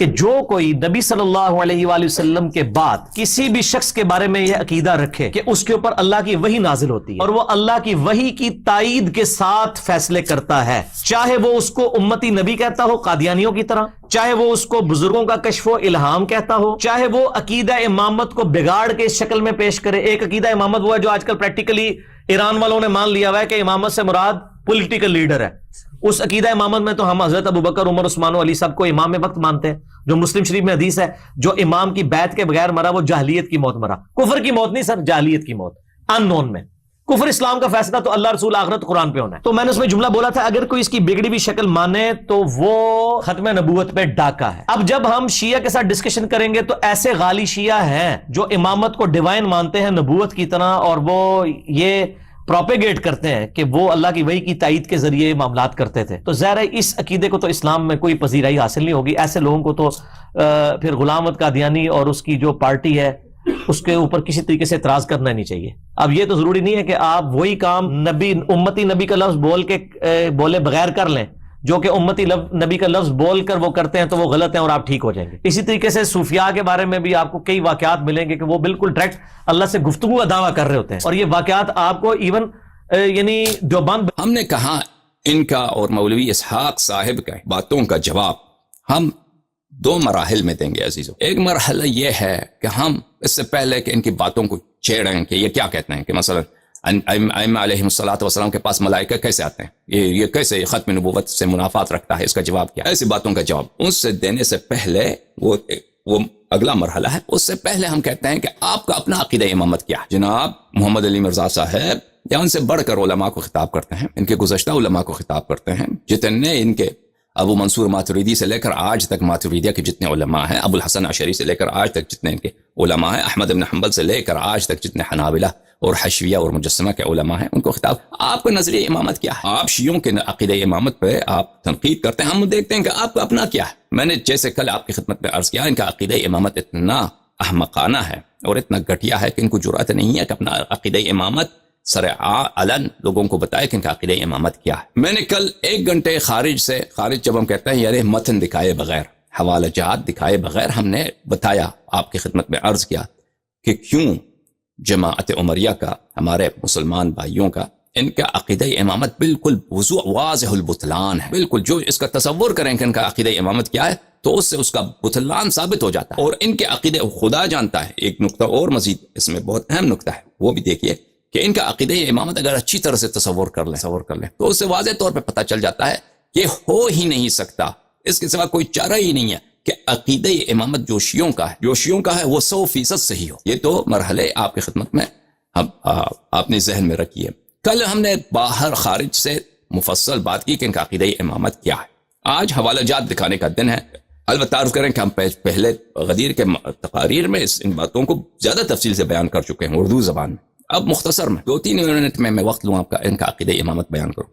کہ جو کوئی نبی صلی اللہ علیہ وآلہ وسلم کے بعد کسی بھی شخص کے بارے میں یہ عقیدہ رکھے کہ اس کے اوپر اللہ کی وحی نازل ہوتی ہے اور وہ اللہ کی وحی کی تائید کے ساتھ فیصلے کرتا ہے، چاہے وہ اس کو امتی نبی کہتا ہو قادیانیوں کی طرح، چاہے وہ اس کو بزرگوں کا کشف و الہام کہتا ہو، چاہے وہ عقیدہ امامت کو بگاڑ کے اس شکل میں پیش کرے۔ ایک عقیدہ امامت وہ ہے جو آج کل پریکٹیکلی ایران والوں نے مان لیا ہوا ہے کہ امامت سے مراد پولیٹیکل لیڈر ہے۔ اس عقیدہ امامت میں تو ہم حضرت ابوبکر، عمر، عثمان و علی صاحب کو امام وقت مانتے ہیں، جو مسلم شریف میں حدیث ہے جو امام کی بیعت کے بغیر مرا وہ جاہلیت کی موت مرا۔ کفر کی موت نہیں سر، جاہلیت کی موت، ان نون میں۔ کفر اسلام کا فیصلہ تو اللہ رسول آخرت قرآن پہ ہونا ہے۔ تو میں نے اس میں جملہ بولا تھا اگر کوئی اس کی بگڑی ہوئی شکل مانے تو وہ ختم نبوت پہ ڈاکہ ہے۔ اب جب ہم شیعہ کے ساتھ ڈسکشن کریں گے تو ایسے غالی شیعہ ہیں جو امامت کو ڈیوائن مانتے ہیں نبوت کی طرح، اور وہ یہ پروپیگیٹ کرتے ہیں کہ وہ اللہ کی وحی کی تائید کے ذریعے معاملات کرتے تھے، تو ظاہر ہے اس عقیدے کو تو اسلام میں کوئی پذیرائی حاصل نہیں ہوگی۔ ایسے لوگوں کو تو پھر غلام احمد قادیانی اور اس کی جو پارٹی ہے اس کے اوپر کسی طریقے سے اعتراض کرنا نہیں چاہیے۔ اب یہ تو ضروری نہیں ہے کہ آپ وہی کام نبی امتی نبی کا لفظ بولے بغیر کر لیں، جو کہ امتی نبی کا لفظ بول کر وہ کرتے ہیں تو وہ غلط ہیں اور آپ ٹھیک ہو جائیں گے۔ اسی طریقے سے صوفیاء کے بارے میں بھی آپ کو کئی واقعات ملیں گے کہ وہ بالکل ڈائریکٹ اللہ سے گفتگو کا دعویٰ کر رہے ہوتے ہیں، اور یہ واقعات آپ کو ایون یعنی دیوبند۔ ہم نے کہا ان کا اور مولوی اسحاق صاحب کا باتوں کا جواب ہم دو مراحل میں دیں گے عزیزو۔ ایک مرحلہ یہ ہے کہ ہم اس سے پہلے کہ ان کی باتوں کو چھیڑیں کہ یہ کیا کہتے ہیں کہ مثلا ائمہ علیہم الصلوۃ والسلام کے پاس ملائکہ کیسے آتے ہیں، یہ کیسے ختم نبوت سے منافات رکھتا ہے، اس کا جواب کیا ہے، ایسی باتوں کا جواب اس سے دینے سے پہلے وہ اگلا مرحلہ ہے۔ اس سے پہلے ہم کہتے ہیں کہ آپ کا اپنا عقیدہ امامت کیا ہے۔ جناب محمد علی مرزا صاحب یا ان سے بڑھ کر علماء کو خطاب کرتے ہیں، ان کے گزشتہ علماء کو خطاب کرتے ہیں، جتنے ان کے ابو منصور ماتریدی سے لے کر آج تک ماتریدیہ کے جتنے علماء ہیں، ابو الحسن عشری سے لے کر آج تک جتنے ان کے علماء ہیں، احمد بن حنبل سے لے کر آج تک جتنے حنابلہ اور حشویہ اور مجسمہ کے علماء ہیں، ان کو خطاب۔ آپ کا نظریہ امامت کیا ہے؟ آپ شیعوں کے عقیدہ امامت پہ آپ تنقید کرتے ہیں، ہم دیکھتے ہیں کہ آپ کا اپنا کیا ہے۔ میں نے جیسے کل آپ کی خدمت میں عرض کیا، ان کا عقیدہ امامت اتنا احمقانہ ہے اور اتنا گھٹیا ہے کہ ان کو جرأت نہیں ہے کہ اپنا عقیدہ امامت سر علن لوگوں کو بتائے کہ ان کا عقیدہ امامت کیا ہے۔ میں نے کل 1 گھنٹے خارج جب ہم کہتے ہیں یعنی متن دکھائے بغیر، حوالہ جات دکھائے بغیر، ہم نے بتایا، آپ کی خدمت میں عرض کیا کہ کیوں جماعت عمریہ کا، ہمارے مسلمان بھائیوں کا، ان کا عقیدہ امامت بالکل واضح البطلان ہے۔ بالکل جو اس کا تصور کریں کہ ان کا عقیدہ امامت کیا ہے تو اس سے اس کا بطلان ثابت ہو جاتا ہے، اور ان کے عقیدہ خدا جانتا ہے۔ ایک نقطہ اور مزید اس میں بہت اہم نقطہ ہے، وہ بھی دیکھیے کہ ان کا عقیدہ امامت اگر اچھی طرح سے تصور کر لیں تو اس سے واضح طور پہ پتہ چل جاتا ہے کہ ہو ہی نہیں سکتا، اس کے سوا کوئی چارہ ہی نہیں ہے کہ عقیدہ امامت جو شیعوں کا ہے وہ 100% صحیح ہو۔ یہ تو مرحلے آپ کی خدمت میں آپ نے ذہن میں رکھی ہے۔ کل ہم نے باہر خارج سے مفصل بات کی کہ ان کا عقیدہ امامت کیا ہے۔ آج حوالہ جات دکھانے کا دن ہے۔ البتہ عرض کریں کہ ہم پہلے غدیر کے تقاریر میں ان باتوں کو زیادہ تفصیل سے بیان کر چکے ہیں اردو زبان میں۔ اب مختصر میں 2-3 منٹ میں وقت لوں آپ کا، ان کا عقیدہ امامت بیان کروں۔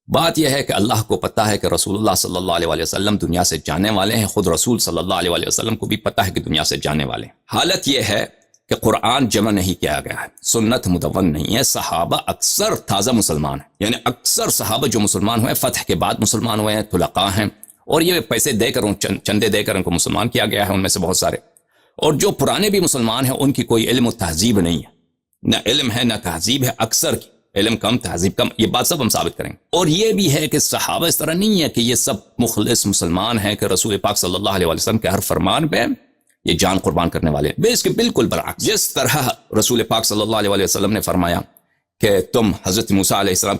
بات یہ ہے کہ اللہ کو پتہ ہے کہ رسول اللہ صلی اللہ علیہ وسلم دنیا سے جانے والے ہیں، خود رسول صلی اللہ علیہ وسلم کو بھی پتہ ہے کہ دنیا سے جانے والے ہیں۔ حالت یہ ہے کہ قرآن جمع نہیں کیا گیا ہے، سنت مدون نہیں ہے، صحابہ اکثر تازہ مسلمان ہیں، یعنی اکثر صحابہ جو مسلمان ہوئے فتح کے بعد مسلمان ہوئے ہیں، طلقاء ہیں، اور یہ پیسے دے کر چندے دے کر ان کو مسلمان کیا گیا ہے، ان میں سے بہت سارے۔ اور جو پرانے بھی مسلمان ہیں ان کی کوئی علم و تہذیب نہیں ہے، نہ علم ہے نہ تہذیب ہے، اکثر کی علم کم تہذیب کم، یہ بات سب ہم ثابت کریں گے۔ اور یہ بھی ہے کہ صحابہ اس طرح نہیں ہے کہ یہ سب مخلص مسلمان ہیں کہ رسول پاک صلی اللہ علیہ وسلم کے ہر فرمان پہ یہ جان قربان کرنے والے ہیں۔ اس کے بالکل برعکس، جس طرح رسول پاک صلی اللہ علیہ وسلم نے فرمایا کہ تم حضرت موسیٰ علیہ السلام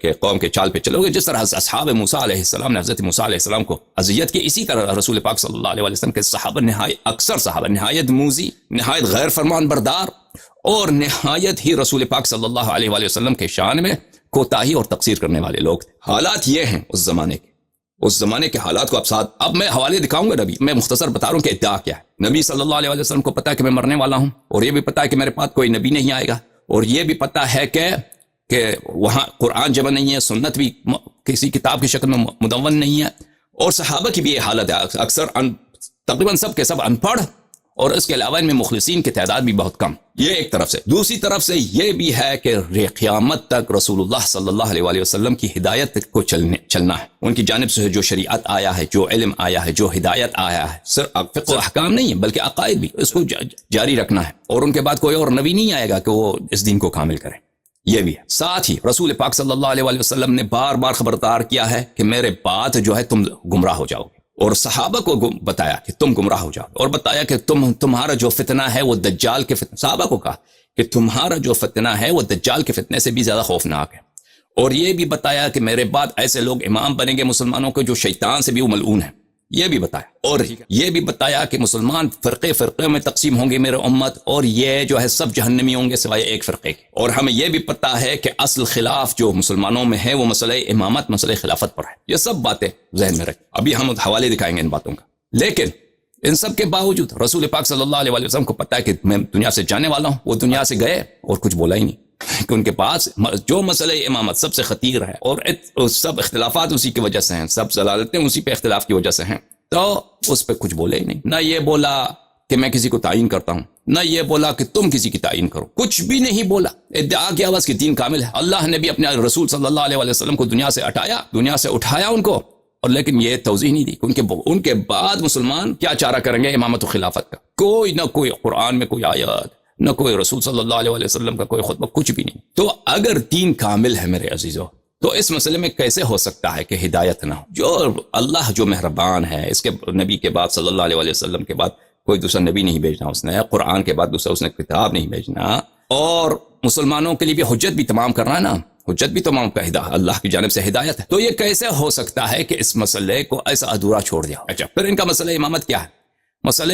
کے قوم کے چال پہ چلو گے، جس طرح اصحاب موسیٰ علیہ السلام نے حضرت موسیٰ علیہ السلام کو اذیت کی، اسی طرح رسول پاک صلی اللہ علیہ وسلم کے صحابہ اکثر صحابہ نہایت موذی، نہایت غیر فرمان بردار، اور نہایت ہی رسول پاک صلی اللہ علیہ وسلم کے شان میں کوتاہی اور تقصیر کرنے والے لوگ تھے۔ حالات یہ ہیں اس زمانے کے حالات کو اب میں حوالے دکھاؤں گا نبی، میں مختصر بتا رہا ہوں کہ ادعا کیا ہے۔ نبی صلی اللہ علیہ وسلم کو پتا ہے کہ میں مرنے والا ہوں، اور یہ بھی پتا ہے کہ میرے پاس کوئی نبی نہیں آئے گا، اور یہ بھی پتا ہے کہ وہاں قرآن جمع نہیں ہے، سنت بھی کسی کتاب کی شکل میں مدون نہیں ہے، اور صحابہ کی بھی یہ حالت ہے، اکثر تقریباً سب کے سب ان پڑھ اور اس کے علاوہ ان میں مخلصین کی تعداد بھی بہت کم. یہ ایک طرف سے. دوسری طرف سے یہ بھی ہے کہ قیامت تک رسول اللہ صلی اللہ علیہ وآلہ وسلم کی ہدایت کو چلنا ہے. ان کی جانب سے جو شریعت آیا ہے، جو علم آیا ہے، جو ہدایت آیا ہے، صرف فقہ و احکام نہیں ہے بلکہ عقائد بھی، اس کو جاری رکھنا ہے. اور ان کے بعد کوئی اور نبی نہیں آئے گا کہ وہ اس دین کو کامل کرے. یہ بھی ہے. ساتھ ہی رسول پاک صلی اللہ علیہ وآلہ وسلم نے بار بار خبردار کیا ہے کہ میرے بعد جو ہے تم گمراہ ہو جاؤ گے، اور صحابہ کو بتایا کہ تم گمراہ ہو جاؤ، اور بتایا کہ تمہارا جو فتنہ ہے وہ دجال کے فتنہ. صحابہ کو کہا کہ تمہارا جو فتنہ ہے وہ دجال کے فتنے سے بھی زیادہ خوفناک ہے. اور یہ بھی بتایا کہ میرے بعد ایسے لوگ امام بنیں گے مسلمانوں کے جو شیطان سے بھی وہ ملعون ہیں. یہ بھی بتایا. اور یہ بھی بتایا کہ مسلمان فرقے میں تقسیم ہوں گے میرے امت، اور یہ جو ہے سب جہنمی ہوں گے سوائے ایک فرقے کے. اور ہمیں یہ بھی پتہ ہے کہ اصل خلاف جو مسلمانوں میں ہے وہ مسئلہ امامت، مسئلہ خلافت پر ہے. یہ سب باتیں ذہن میں رکھ. ابھی ہم حوالے دکھائیں گے ان باتوں کا. لیکن ان سب کے باوجود رسول پاک صلی اللہ علیہ وسلم کو پتہ ہے کہ میں دنیا سے جانے والا ہوں. وہ دنیا سے گئے اور کچھ بولا ہی نہیں، کہ ان کے پاس جو مسئلہ امامت سب سے خطیر ہے، اور سب اختلافات اسی کی وجہ سے ہیں، سب ضلالتیں اسی پہ اختلاف کی وجہ سے ہیں، تو اس پہ کچھ بولے ہی نہیں. نہ یہ بولا کہ میں کسی کو تعین کرتا ہوں، نہ یہ بولا کہ تم کسی کی تعین کرو، کچھ بھی نہیں بولا. ادعا کیا بس کہ دین کامل ہے. اللہ نے بھی اپنے رسول صلی اللہ علیہ وسلم کو دنیا سے اٹھایا ان کو، اور لیکن یہ توضیح نہیں دی کہ ان کے بعد مسلمان کیا چارہ کریں گے امامت و خلافت کا. نہ کوئی قرآن میں کوئی آیات، نہ کوئی رسول صلی اللہ علیہ وسلم کا کوئی خطبہ، کچھ بھی نہیں. تو اگر دین کامل ہے میرے عزیزو، تو اس مسئلے میں کیسے ہو سکتا ہے کہ ہدایت نہ ہو؟ جو اللہ جو مہربان ہے، اس کے نبی کے بعد صلی اللہ علیہ وسلم کے بعد کوئی دوسرا نبی نہیں بھیجنا اس نے، قرآن کے بعد دوسرا اس نے کتاب نہیں بھیجنا، اور مسلمانوں کے لیے بھی حجت بھی تمام کرنا نا، حجت بھی تمام کا اللہ کی جانب سے ہدایت ہے. تو یہ کیسے ہو سکتا ہے کہ اس مسئلے کو ایسا ادھورا چھوڑ دیا؟ اچھا، پھر ان کا مسئلہ امامت کیا ہے؟ مسئلہ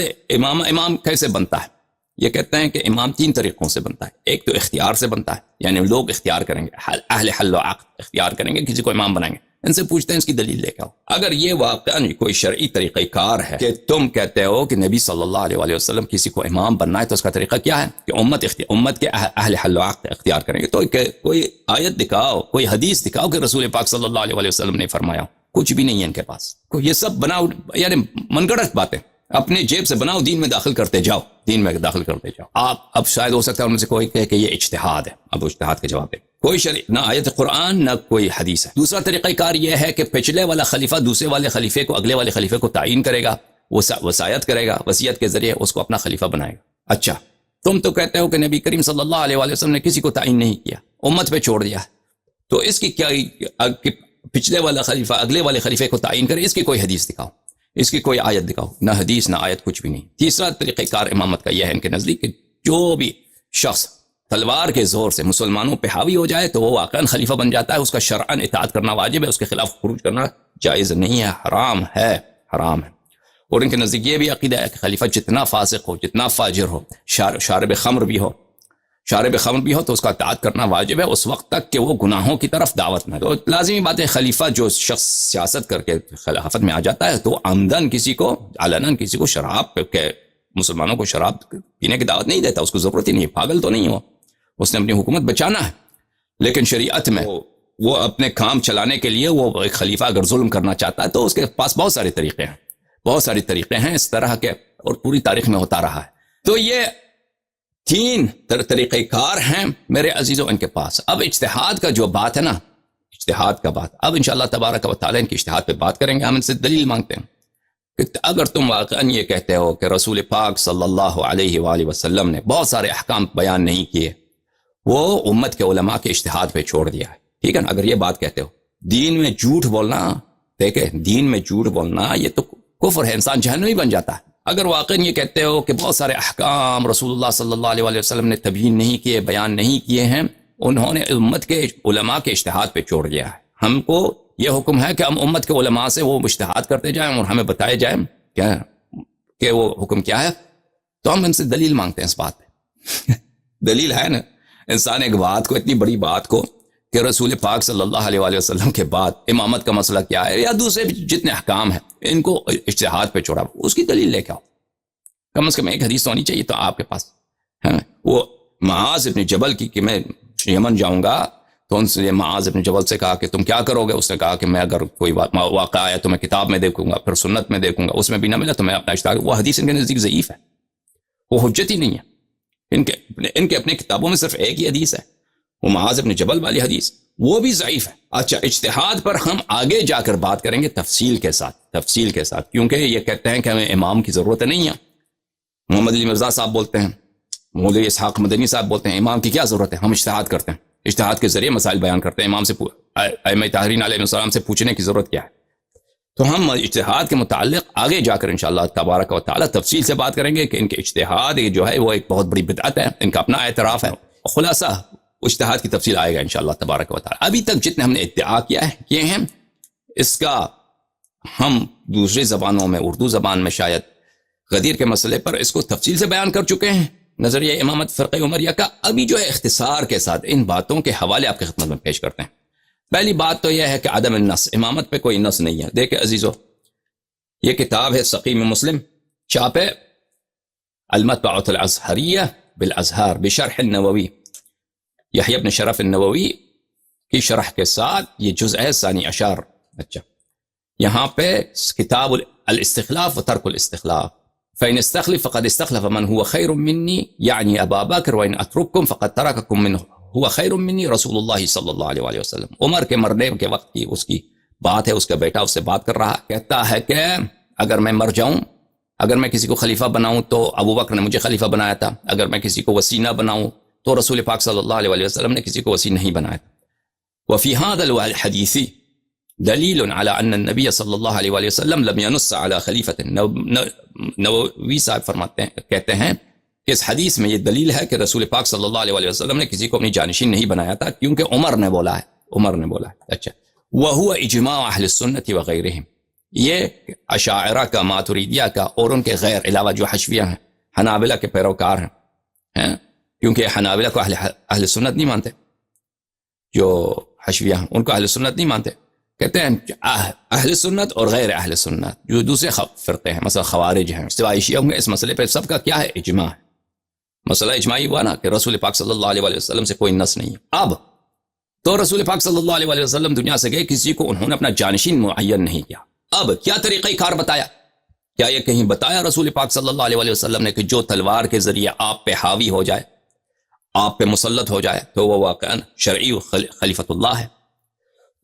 امام کیسے بنتا ہے؟ یہ کہتے ہیں کہ امام 3 طریقوں سے بنتا ہے. ایک تو اختیار سے بنتا ہے، یعنی لوگ اختیار کریں گے، اہل حل و عقد اختیار کریں گے، کسی کو امام بنائیں گے. ان سے پوچھتے ہیں اس کی دلیل لے کے آؤ. اگر یہ واقعا کوئی شرعی طریقہ کار ہے کہ تم کہتے ہو کہ نبی صلی اللہ علیہ وسلم کسی کو امام بننا ہے، تو اس کا طریقہ کیا ہے کہ امت کے اہل حل و عقد اختیار کریں گے. تو کوئی آیت دکھاؤ، کوئی حدیث دکھاؤ کہ رسول پاک صلی اللہ علیہ وسلم نے فرمایا. کچھ بھی نہیں ہے ان کے پاس. یہ سب بناؤ، یعنی من گڑت باتیں اپنے جیب سے بناؤ، دین میں داخل کرتے جاؤ. آپ اب شاید ہو سکتا ہے ان سے کوئی کہے کہ یہ اجتہاد ہے. اب اجتہاد کے جواب دے. کوئی نہ آیت قرآن نہ کوئی حدیث ہے. دوسرا طریقہ کار یہ ہے کہ پچھلے والا خلیفہ دوسرے والے خلیفے کو، اگلے والے خلیفے کو تعین کرے گا، وصایت کرے گا، وصیت کے ذریعے اس کو اپنا خلیفہ بنائے گا. اچھا، تم تو کہتے ہو کہ نبی کریم صلی اللہ علیہ وسلم نے کسی کو تعین نہیں کیا، امت پہ چھوڑ دیا، تو اس کی کیا پچھلے والا خلیفہ اگلے والے خلیفے کو تعین کرے؟ اس کی کوئی حدیث دکھاؤ، اس کی کوئی آیت دکھاؤ. نہ حدیث نہ آیت، کچھ بھی نہیں. تیسرا طریقہ کار امامت کا یہ ہے ان کے نزدیک کہ جو بھی شخص تلوار کے زور سے مسلمانوں پہ حاوی ہو جائے تو وہ واقعاً خلیفہ بن جاتا ہے. اس کا شرعاً اطاعت کرنا واجب ہے، اس کے خلاف خروج کرنا جائز نہیں ہے، حرام ہے. اور ان کے نزدیک یہ بھی عقیدہ ہے کہ خلیفہ جتنا فاسق ہو، جتنا فاجر ہو، شارب خمر بھی ہو تو اس کا اطاعت کرنا واجب ہے اس وقت تک کہ وہ گناہوں کی طرف دعوت نہ دے. تو لازمی بات ہے، خلیفہ جو شخص سیاست کر کے خلافت میں آ جاتا ہے تو عمدن کسی کو، علناً کسی کو شراب کے، مسلمانوں کو شراب پینے کی دعوت نہیں دیتا. اس کو ضرورت ہی نہیں ہے، پاگل تو نہیں ہو، اس نے اپنی حکومت بچانا ہے. لیکن شریعت میں وہ اپنے کام چلانے کے لیے وہ ایک خلیفہ اگر ظلم کرنا چاہتا ہے تو اس کے پاس بہت سارے طریقے ہیں اس طرح کے، اور پوری تاریخ میں ہوتا رہا ہے. تو یہ 3 طریقہ کار ہیں میرے عزیزوں ان کے پاس. اب اجتہاد کا جو بات ہے نا، اجتہاد کا بات، اب انشاءاللہ تبارک و تعالی ان کی اجتہاد پہ بات کریں گے. ہم ان سے دلیل مانگتے ہیں کہ اگر تم واقعاً یہ کہتے ہو کہ رسول پاک صلی اللہ علیہ وآلہ وسلم نے بہت سارے احکام بیان نہیں کیے، وہ امت کے علماء کے اجتہاد پہ چھوڑ دیا ہے، ٹھیک ہے نا؟ اگر یہ بات کہتے ہو، دین میں جھوٹ بولنا، دیکھیں دین میں جھوٹ بولنا یہ تو کفر ہے، انسان جہنمی بن جاتا ہے. اگر واقعاً یہ کہتے ہو کہ بہت سارے احکام رسول اللہ صلی اللہ علیہ وآلہ وسلم نے تبیین نہیں کیے، بیان نہیں کیے ہیں، انہوں نے امت کے علماء کے اجتہاد پہ چھوڑ دیا ہے. ہم کو یہ حکم ہے کہ ہم امت کے علماء سے وہ اجتہاد کرتے جائیں اور ہمیں بتائے جائیں کیا کہ وہ حکم کیا ہے. تو ہم ان سے دلیل مانگتے ہیں اس بات پہ. دلیل ہے نا؟ انسان ایک بات کو، اتنی بڑی بات کو کہ رسول پاک صلی اللہ علیہ وآلہ وسلم کے بعد امامت کا مسئلہ کیا ہے، یا دوسرے جتنے احکام ہیں ان کو اجتہاد پہ چھوڑا، اس کی دلیل لے کے آؤ. کم از کم ایک حدیث ہونی چاہیے تو آپ کے پاس ہے. وہ معاذ ابن جبل کی کہ میں یمن جاؤں گا، تو ان سے معاذ ابن جبل سے کہا کہ تم کیا کرو گے؟ اس نے کہا کہ میں اگر کوئی واقعہ آیا تو میں کتاب میں دیکھوں گا، پھر سنت میں دیکھوں گا، اس میں بھی نہ ملا تو میں اپنا اجتہاد. وہ حدیث ان کے نزدیک ضعیف ہے. وہ حجت ہی نہیں ہے. ان کے اپنے کتابوں میں صرف ایک ہی حدیث ہے، وہ معاذ بن جبل والی حدیث، وہ بھی ضعیف ہے. اچھا، اجتہاد پر ہم آگے جا کر بات کریں گے تفصیل کے ساتھ، کیونکہ یہ کہتے ہیں کہ ہمیں امام کی ضرورت نہیں ہے. محمد علی مرزا صاحب بولتے ہیں، مولوی اسحاق مدنی صاحب بولتے ہیں امام کی کیا ضرورت ہے، ہم اجتہاد کرتے ہیں، اجتہاد کے ذریعے مسائل بیان کرتے ہیں، امام سے ائمہ طاہرین علیہ السلام سے پوچھنے کی ضرورت کیا ہے. تو ہم اجتہاد کے متعلق آگے جا کر انشاءاللہ تبارک و تعالی تفصیل سے بات کریں گے کہ ان کے اجتہاد جو ہے وہ ایک بہت بڑی بدعت ہے، ان کا اپنا اعتراف ہے. خلاصہ اجتہاد کی تفصیل آئے گا انشاءاللہ تبارک و تعالی. ابھی تک جتنے ہم نے ادعا کیے ہیں اس کا ہم دوسری زبانوں میں، اردو زبان میں شاید غدیر کے مسئلے پر اس کو تفصیل سے بیان کر چکے ہیں، نظریہ امامت فرقہ عمریہ کا. ابھی جو ہے اختصار کے ساتھ ان باتوں کے حوالے آپ کی خدمت میں پیش کرتے ہیں. پہلی بات تو یہ ہے کہ عدم النص، امامت پہ کوئی نص نہیں ہے. دیکھیں عزیزو، یہ کتاب ہے سقیم مسلم، چھاپے المطبعۃ الازہریہ بالازہار بشرح النووی، یحیی بن شرف النووی کی شرح کے ساتھ، یہ جزء ہے ثانی اشار. اچھا، یہاں پہ کتاب الاستخلاف و ترک الاستخلاف، فإن استخلف فقد استخلف من هو خير مني يعني أبا بكر وإن أترككم فقد ترككم من هو خير مني رسول اللہ صلی اللہ علیہ وسلم. عمر کے مرنے کے وقت کی اس کی بات ہے، اس کا بیٹا اس سے بات کر رہا، کہتا ہے کہ اگر میں مر جاؤں، اگر میں کسی کو خلیفہ بناؤں تو ابو بکر نے مجھے خلیفہ بنایا تھا، اگر میں کسی کو وصی نہ بناؤں تو رسول پاک صلی اللہ علیہ وسلم نے کسی کو وصی نہیں بنایا تھا. وفي هذا الحديث دلیل على ان النبی صلی اللہ علیہ وآلہ وسلم لم ينص على خلیفۃ. نووی صاحب فرماتے ہیں، کہتے ہیں کہ اس حدیث میں یہ دلیل ہے کہ رسول پاک صلی اللہ علیہ وآلہ وسلم نے کسی کو اپنی جانشین نہیں بنایا تھا، کیونکہ عمر نے بولا ہے. اچھا، وهو اجماع اہل السنت وغیرہم، یہ اشاعرہ کا، ماتریدیہ کا اور ان کے غیر علاوہ جو حشویہ ہیں، حنابلہ کے پیروکار ہیں، کیونکہ حنابلہ کو اہل سنت نہیں مانتے، جو حشویہ ہیں ان کو اہل سنت نہیں مانتے. کہتے ہیں اہل سنت اور غیر اہل سنت جو دوسرے فرقے ہیں، مثلا خوارج ہیں، سوائے شیعہ ہوں گے، اس مسئلے پہ سب کا کیا ہے، اجماع ہے. مسئلہ اجماعی ہوا نا کہ رسول پاک صلی اللہ علیہ وآلہ وسلم سے کوئی نص نہیں ہے. اب تو رسول پاک صلی اللہ علیہ وآلہ وسلم دنیا سے گئے، کسی کو انہوں نے اپنا جانشین معین نہیں کیا. اب کیا طریقہ کار بتایا؟ کیا یہ کہیں بتایا رسول پاک صلی اللہ علیہ وآلہ وسلم نے کہ جو تلوار کے ذریعے آپ پہ حاوی ہو جائے، آپ پہ مسلط ہو جائے تو وہ واقعاً شرعی خلیفۃ اللہ ہے،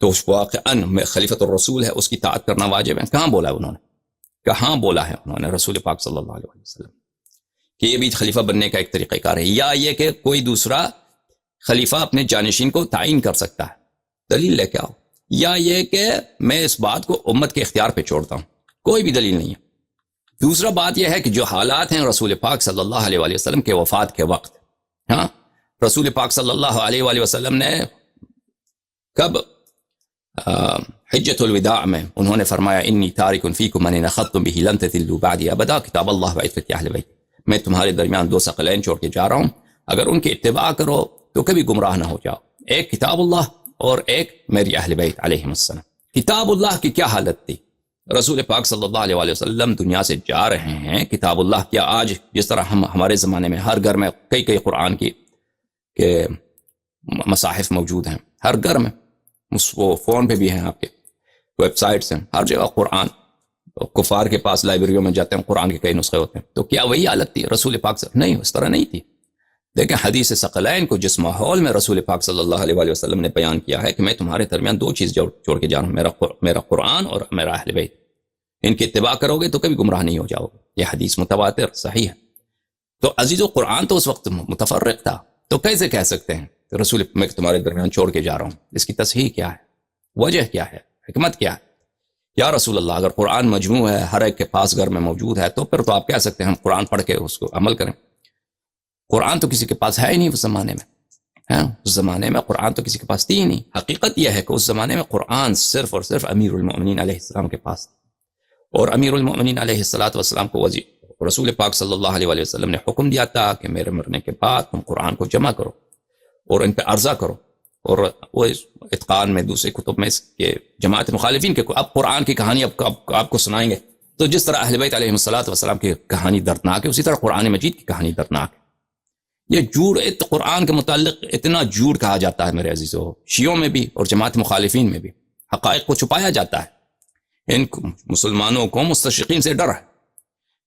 تو اس واقعاً میں خلیفۃ الرسول ہے، اس کی اطاعت کرنا واجب ہے؟ کہاں بولا ہے انہوں نے؟ کہاں بولا ہے انہوں نے رسول پاک صلی اللہ علیہ وسلم کہ یہ بھی خلیفہ بننے کا ایک طریقہ کار ہے، یا یہ کہ کوئی دوسرا خلیفہ اپنے جانشین کو تعین کر سکتا ہے؟ دلیل لے کے آؤ. یا یہ کہ میں اس بات کو امت کے اختیار پہ چھوڑتا ہوں؟ کوئی بھی دلیل نہیں ہے. دوسرا بات یہ ہے کہ جو حالات ہیں رسول پاک صلی اللہ علیہ وآلہ وسلم کے وفات کے وقت، ہاں، رسول پاک صلی اللہ علیہ وآلہ وسلم نے کب حجۃ الوداع میں انہوں نے فرمایا انی تارک فیکم من اخذتم به لن تضلوا بعدی ابدا کتاب اللہ وعترۃ اہل بیت، میں تمہارے درمیان دو ثقلین چھوڑ کے جا رہا ہوں، اگر ان کی اتباع کرو تو کبھی گمراہ نہ ہو جاؤ، ایک کتاب اللہ اور ایک میری اہل بیت علیہم السلام. کتاب اللہ کی کیا حالت تھی؟ رسول پاک صلی اللہ علیہ وآلہ وسلم دنیا سے جا رہے ہیں، کتاب اللہ کیا آج جس طرح ہمارے زمانے میں ہر گھر میں کئی قرآن کی کہ مصاحف موجود ہیں، ہر گھر میں، وہ فون پہ بھی ہیں، آپ کے ویب سائٹس ہیں، ہر جگہ قرآن، کفار کے پاس لائبریریوں میں جاتے ہیں، قرآن کے کئی نسخے ہوتے ہیں، تو کیا وہی حالت تھی رسول پاک سے؟ نہیں، اس طرح نہیں تھی. لیکن حدیث ثقلین کو جس ماحول میں رسول پاک صلی اللہ علیہ وآلہ وسلم نے بیان کیا ہے کہ میں تمہارے درمیان دو چیز چھوڑ کے جا رہا ہوں، میرا قرآن اور میرا اہل بیت، ان کی اتباع کرو گے تو کبھی گمراہ نہیں ہو جاؤ گے. یہ حدیث متواتر صحیح ہے. تو عزیزو، قرآن تو اس وقت متفرق تھا، تو کیسے کہہ سکتے ہیں کہ رسول میں تمہارے درمیان چھوڑ کے جا رہا ہوں؟ اس کی تصحیح کیا ہے؟ وجہ کیا ہے؟ حکمت کیا ہے؟ یا رسول اللہ، اگر قرآن مجموع ہے، ہر ایک کے پاس گھر میں موجود ہے، تو پھر تو آپ کہہ سکتے ہیں ہم قرآن پڑھ کے اس کو عمل کریں. قرآن تو کسی کے پاس ہے ہی نہیں اس زمانے میں، اس زمانے میں قرآن تو کسی کے پاس تھی ہی نہیں. حقیقت یہ ہے کہ اس زمانے میں قرآن صرف اور صرف امیر المؤمنین علیہ السلام کے پاس تھی، اور امیر المؤمنین علیہ السلام کو رسول پاک صلی اللہ علیہ وسلم نے حکم دیا تھا کہ میرے مرنے کے بعد تم قرآن کو جمع کرو اور ان پہ عرضہ کرو، اور وہ اتقان میں دوسرے کتب میں کہ جماعت مخالفین کے اب قرآن کی کہانی آپ کو سنائیں گے، تو جس طرح اہل بیت علیہ السلام کی کہانی دردناک ہے، اسی طرح قرآن مجید کی کہانی دردناک ہے. یہ جھوٹ قرآن کے متعلق اتنا جھوٹ کہا جاتا ہے میرے عزیزو، شیعوں میں بھی اور جماعت مخالفین میں بھی حقائق کو چھپایا جاتا ہے. ان مسلمانوں کو مستشرقین سے ڈر ہے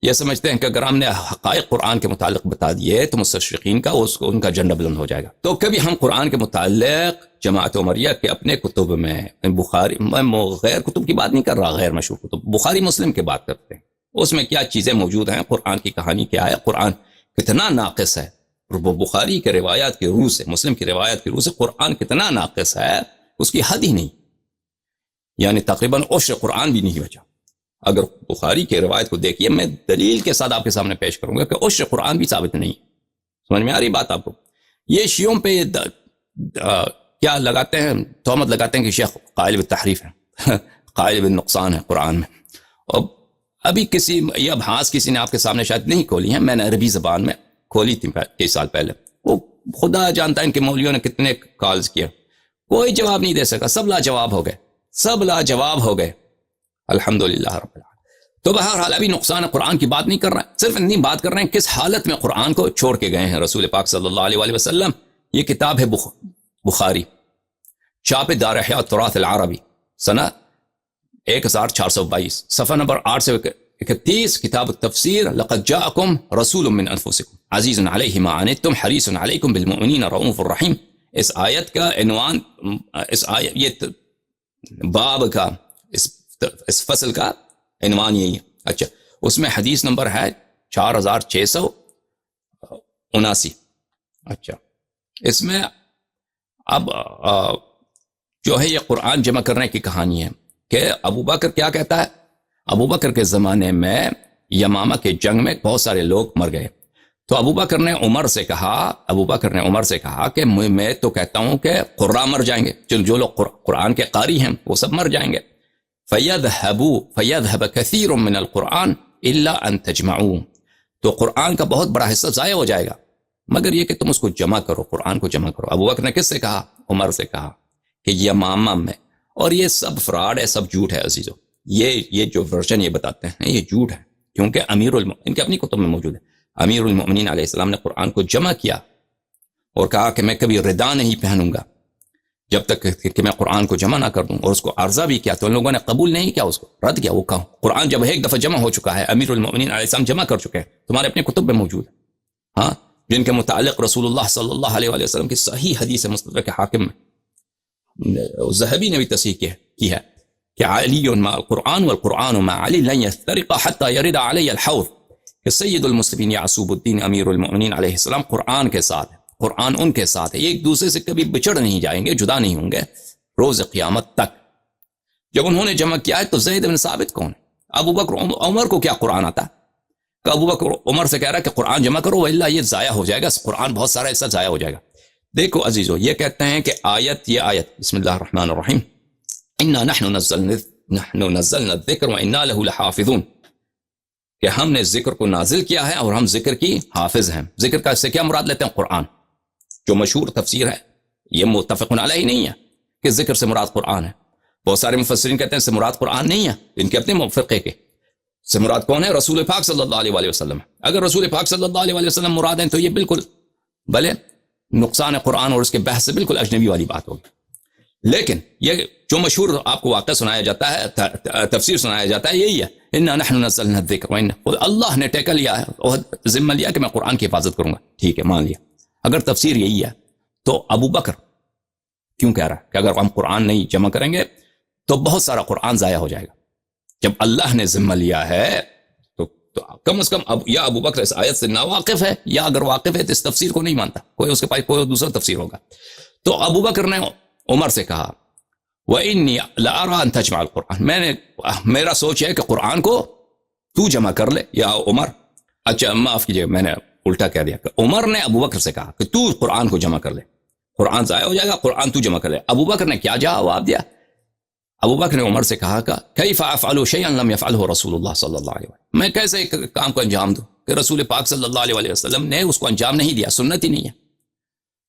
یہ سمجھتے ہیں کہ اگر ہم نے حقائق قرآن کے متعلق بتا دیے تو مستشرقین کا ان کا جھنڈا بلند ہو جائے گا. تو کبھی ہم قرآن کے متعلق جماعت عمریہ کے اپنے کتب میں بخاری، میں غیر کتب کی بات نہیں کر رہا، غیر مشہور کتب بخاری مسلم کی بات کرتے ہیں، اس میں کیا چیزیں موجود ہیں، قرآن کی کہانی کیا ہے، قرآن کتنا ناقص ہے، وہ بخاری کے روایات کی روح سے، مسلم کی روایات کی روح سے قرآن کتنا ناقص ہے، اس کی حد ہی نہیں، یعنی تقریباً عشر قرآن بھی نہیں بچا. اگر بخاری کے روایت کو دیکھیے، میں دلیل کے ساتھ آپ کے سامنے پیش کروں گا کہ عشر قرآن بھی ثابت نہیں. سمجھ میں آ رہی بات آپ کو؟ یہ شیعوں پہ کیا لگاتے ہیں، تہمت لگاتے ہیں کہ شیخ قائل بالتحریف ہے، قائل بالنقصان ہے قرآن میں. اور ابھی یہ ابحاث کسی نے آپ کے سامنے شاید نہیں کھولی ہیں، میں نے عربی زبان میں کھولی تھی کئی سال پہلے. وہ خدا جانتا ہے ان کے مولویوں نے کتنے کالز کیا، کوئی جواب نہیں دے سکا، سب لاجواب ہو گئے، سب لاجواب ہو گئے، الحمدللہ رب العالمین. تو بہرحال ابھی نقصان قرآن کی بات نہیں کر رہے ہیں، صرف اتنی بات کر رہے ہیں کس حالت میں قرآن کو چھوڑ کے گئے ہیں رسول پاک صلی اللہ علیہ وسلم. یہ کتاب ہے بخاری، چھاپ دار احیاء التراث العربی، سنہ 1422، صفحہ نمبر 8 سے 31، کتاب التفسیر. لقد جاءکم رسول من انفسکم عزیز علیہ ما عنتم حریص علیکم بالمؤمنین رؤوف الرحیم. اس آیت کا عنوان، یہ باب کا، اس فصل کا عنوان یہی ہے. اچھا، اس میں حدیث نمبر ہے 4679. اچھا، اس میں اب جو ہے یہ قرآن جمع کرنے کی کہانی ہے کہ ابو بکر کیا کہتا ہے. ابو بکر کے زمانے میں یمامہ کے جنگ میں بہت سارے لوگ مر گئے، تو ابو بکر نے عمر سے کہا کہ میں تو کہتا ہوں کہ قراء مر جائیں گے، جو لوگ قرآن کے قاری ہیں وہ سب مر جائیں گے. فَيَذْهَبَ كَثِيرٌ مِّنَ الْقُرْآنِ إِلَّا أَن تَجْمَعُوهُ. تو قرآن کا بہت بڑا حصہ ضائع ہو جائے گا مگر یہ کہ تم اس کو جمع کرو، قرآن کو جمع کرو. ابو بکر نے کس سے کہا؟ عمر سے کہا کہ یمامہ میں. اور یہ سب فراڈ ہے، سب جھوٹ ہے عزیزو. یہ جو ورژن یہ بتاتے ہیں یہ جھوٹ ہے، کیونکہ ان کے اپنی کتب میں موجود ہے. امیر المؤمنین علیہ السلام نے قرآن کو جمع کیا اور کہا کہ میں کبھی ردا نہیں پہنوں گا جب تک کہ میں قرآن کو جمع نہ کر دوں، اور اس کو عرضہ بھی کیا، تو ان لوگوں نے قبول نہیں کیا، اس کو رد کیا. وہ کہا قرآن جب ایک دفعہ جمع ہو چکا ہے، امیر المؤمنین علیہ السلام جمع کر چکے ہیں، تمہارے اپنے کتب میں موجود ہے، ہاں، جن کے متعلق رسول اللہ صلی اللہ علیہ وسلم کی صحیح حدیث مستدرک حاکم میں ذہبی نے بھی تصحیح کی ہے کہ علی مع القرآن والقرآن مع علی لن يفترق حتى يرد علی الحوض، کہ سید المسلمین یعصوب الدین امیر المؤمنین علیہ السلام قرآن کے ساتھ ہے، قرآن ان کے ساتھ ہے، یہ ایک دوسرے سے کبھی بچڑ نہیں جائیں گے، جدا نہیں ہوں گے روز قیامت تک. جب انہوں نے جمع کیا ہے تو زید بن ثابت کون ہے؟ ابو بکر عمر کو کیا قرآن آتا ہے کہ ابو بکر عمر سے کہہ رہا ہے کہ قرآن جمع کرو وإلا یہ ضائع ہو جائے گا، قرآن بہت سارا حصہ ضائع ہو جائے گا. دیکھو عزیزو، یہ کہتے ہیں کہ یہ آیت بسم اللہ الرحمن الرحیم، انا نحن نزلنا الذکر وانا له لحافظون، کہ ہم نے ذکر کو نازل کیا ہے اور ہم ذکر کی حافظ ہیں. ذکر کا سے کیا مراد لیتے ہیں؟ قرآن. جو مشہور تفسیر ہے یہ متفق علیہ نہیں ہے کہ ذکر سے مراد قرآن ہے. بہت سارے مفسرین کہتے ہیں سے مراد قرآن نہیں ہے، ان کے اپنے فرقے کے. سے مراد کون ہے؟ رسول پاک صلی اللہ علیہ وسلم. اگر رسول پاک صلی اللہ علیہ وسلم مراد ہیں تو یہ بالکل بھلے نقصان قرآن اور اس کے بحث سے بالکل اجنبی والی بات ہوگی. لیکن یہ جو مشہور آپ کو واقعہ سنایا جاتا ہے، تفسیر سنایا جاتا ہے، یہی ہے انا نحن نزلنا الذکر وانا، اللہ نے ٹیکہ لیا ہے اور ذمہ لیا کہ میں قرآن کی حفاظت کروں گا. ٹھیک ہے، مان لیا. اگر تفسیر یہی ہے تو ابو بکر کیوں کہہ رہا ہے کہ اگر ہم قرآن نہیں جمع کریں گے تو بہت سارا قرآن ضائع ہو جائے گا؟ جب اللہ نے ذمہ لیا ہے تو کم از کم یا ابو بکر اس آیت سے ناواقف ہے، یا اگر واقف ہے تو اس تفسیر کو نہیں مانتا، کوئی اس کے پاس کوئی دوسرا تفسیر ہوگا. تو ابو بکر نے عمر سے کہا وَإِنِّي لَأَرَىٰ أَن تَجْمَعَ الْقُرْآنَ، میرا سوچ ہے کہ قرآن کو تو جمع کر لے یا عمر. اچھا معاف کیجئے، میں نے الٹا کہہ دیا کہ عمر نے ابو بکر سے کہا کہ تو قرآن کو جمع کر لے، قرآن ضائع ہو جائے گا، قرآن تو جمع کر لے. ابو بکر نے کیا جواب دیا؟ ابو بکر نے عمر سے کہا کہ کیف افعل شیئا لم يفعله رسول اللہ صلی اللہ علیہ وسلم، میں کیسے ایک کام کو انجام دوں کہ رسول پاک صلی اللہ علیہ وسلم نے اس کو انجام نہیں دیا، سنت ہی نہیں ہے.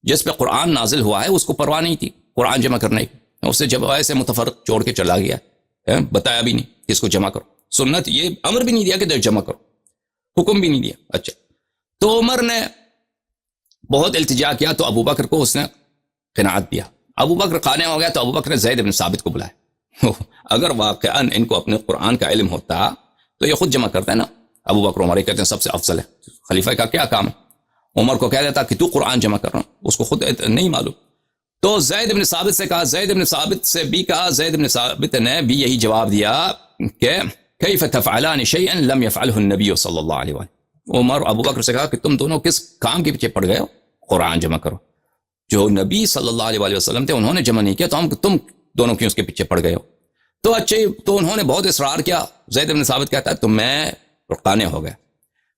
جس پہ قرآن نازل ہوا ہے اس کو پرواہ نہیں تھی قرآن جمع کرنے کی، اس سے جب ایسے متفرق چھوڑ کے چلا گیا، بتایا بھی نہیں کہ اس کو جمع کرو، سنت یہ امر بھی نہیں دیا کہ جمع کرو، حکم بھی نہیں دیا. اچھا، تو عمر نے بہت التجا کیا تو ابو بکر کو اس نے قناعت دیا. ابو بکر قانع ہو گیا تو ابو بکر نے زید بن ثابت کو بلایا. اگر واقعا ان کو اپنے قرآن کا علم ہوتا تو یہ خود جمع کرتا ہے نا. ابو بکر عمر کہتے ہیں سب سے افضل ہے. خلیفہ کا کیا کام ہے؟ عمر کو کہہ دیتا کہ تو قرآن جمع کر رہا ہوں، اس کو خود نہیں معلوم. تو زید بن ثابت سے کہا، زید بن ثابت سے بھی کہا، زید بن ثابت نے بھی یہی جواب دیا کہ کیف تفعلان شیئا لم يفعله النبی صلی اللہ علیہ وسلم. عمر ابو بکر سے کہا کہ تم دونوں کس کام کے پیچھے پڑ گئے ہو؟ قرآن جمع کرو. جو نبی صلی اللہ علیہ وسلم تھے انہوں نے جمع نہیں کیا، تو تم دونوں کیوں اس کے پیچھے پڑ گئے ہو؟ تو اچھے، تو انہوں نے بہت اصرار کیا. زید بن ثابت کہتا ہے تو میں قانے ہو گیا.